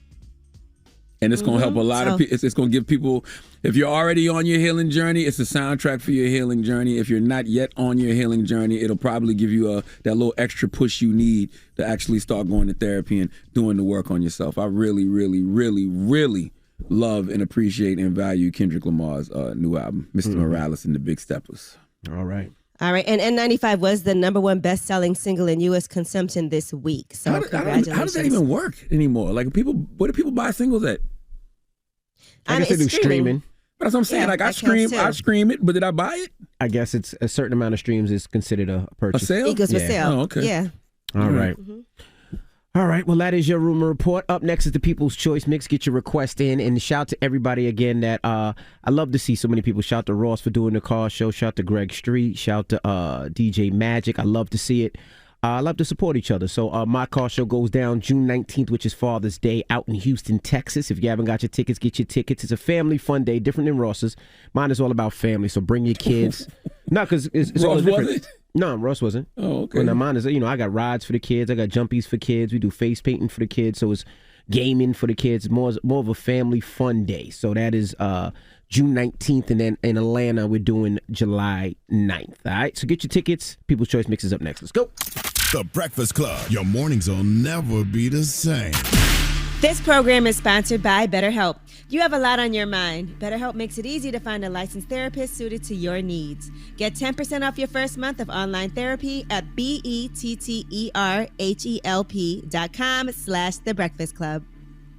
H: And it's going to help a lot of people. It's going to give people, if you're already on your healing journey, it's a soundtrack for your healing journey. If you're not yet on your healing journey, it'll probably give you that little extra push you need to actually start going to therapy and doing the work on yourself. I really, really, really, really love and appreciate and value Kendrick Lamar's new album, Mr. Morales and the Big Steppers.
G: All right.
J: All right, and N95 was the #1 best-selling single in U.S. consumption this week. So congratulations.
H: How does that even work anymore? Like, where do people buy singles at?
G: I guess they do streaming.
H: But that's what I'm saying.
J: Yeah,
H: like, I stream it, but did I buy it?
G: I guess it's a certain amount of streams is considered a purchase.
H: A sale?
J: Equals with sale.
H: Oh, okay.
J: Yeah.
G: All right. All right. Well, that is your rumor report. Up next is the People's Choice Mix. Get your request in, and shout to everybody again that I love to see so many people. Shout to Ross for doing the car show. Shout to Greg Street. Shout to DJ Magic. I love to see it. I love to support each other. So my car show goes down June 19th, which is Father's Day, out in Houston, Texas. If you haven't got your tickets, get your tickets. It's a family fun day, different than Ross's. Mine is all about family, so bring your kids. No, because it's all different.
H: Was it?
G: No, Ross wasn't.
H: Oh, okay.
G: Well, now mine is, I got rides for the kids. I got jumpies for kids. We do face painting for the kids. So it's gaming for the kids. More of a family fun day. So that is June 19th. And then in Atlanta, we're doing July 9th. All right. So get your tickets. People's Choice Mix is up next. Let's go.
A: The Breakfast Club. Your mornings will never be the same.
J: This program is sponsored by BetterHelp. You have a lot on your mind. BetterHelp makes it easy to find a licensed therapist suited to your needs. Get 10% off your first month of online therapy at BetterHelp.com/The Breakfast Club.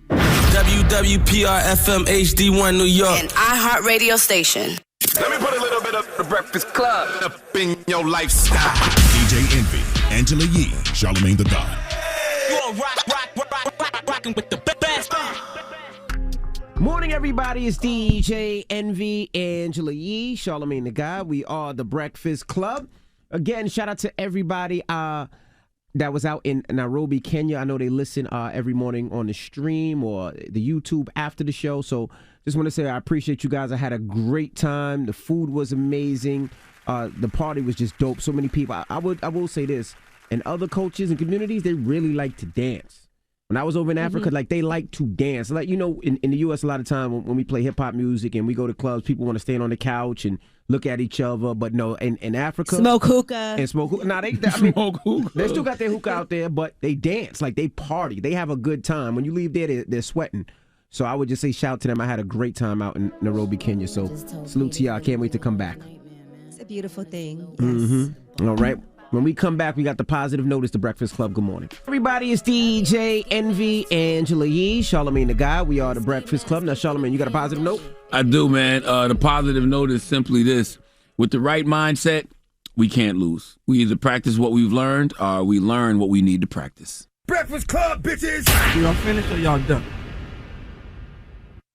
B: WWPR-FM HD1 New York.
M: An iHeartRadio station.
B: Let me put a little bit of The Breakfast Club up in your lifestyle.
A: DJ Envy, Angela Yee, Charlamagne the God.
B: You on rocking with the best.
G: Morning, everybody. It's DJ Envy, Angela Yee, Charlamagne the God. We are The Breakfast Club. Again, shout out to everybody that was out in Nairobi, Kenya. I know they listen every morning on the stream or the YouTube after the show. So just want to say I appreciate you guys. I had a great time. The food was amazing. The party was just dope. So many people. I will say this. In other cultures and communities, they really like to dance. When I was over in Africa, like, they like to dance. Like, in the U.S., a lot of time when we play hip-hop music and we go to clubs, people want to stand on the couch and look at each other. But no, in Africa...
J: Smoke hookah.
G: And smoke hookah. Nah, smoke hookah. They still got their hookah out there, but they dance. Like, they party. They have a good time. When you leave there, they're sweating. So I would just say shout to them. I had a great time out in Nairobi, Kenya. So salute to y'all. Can't wait to come back.
J: It's a beautiful thing. Yes.
G: Mm-hmm. All right. When we come back, we got the positive notice, The Breakfast Club. Good morning. Everybody, it's DJ Envy, Angela Yee, Charlamagne the God. We are The Breakfast Club. Now, Charlamagne, you got a positive note?
H: I do, man. The positive note is simply this. With the right mindset, we can't lose. We either practice what we've learned or we learn what we need to practice.
B: Breakfast Club, bitches!
N: Y'all finished or y'all done?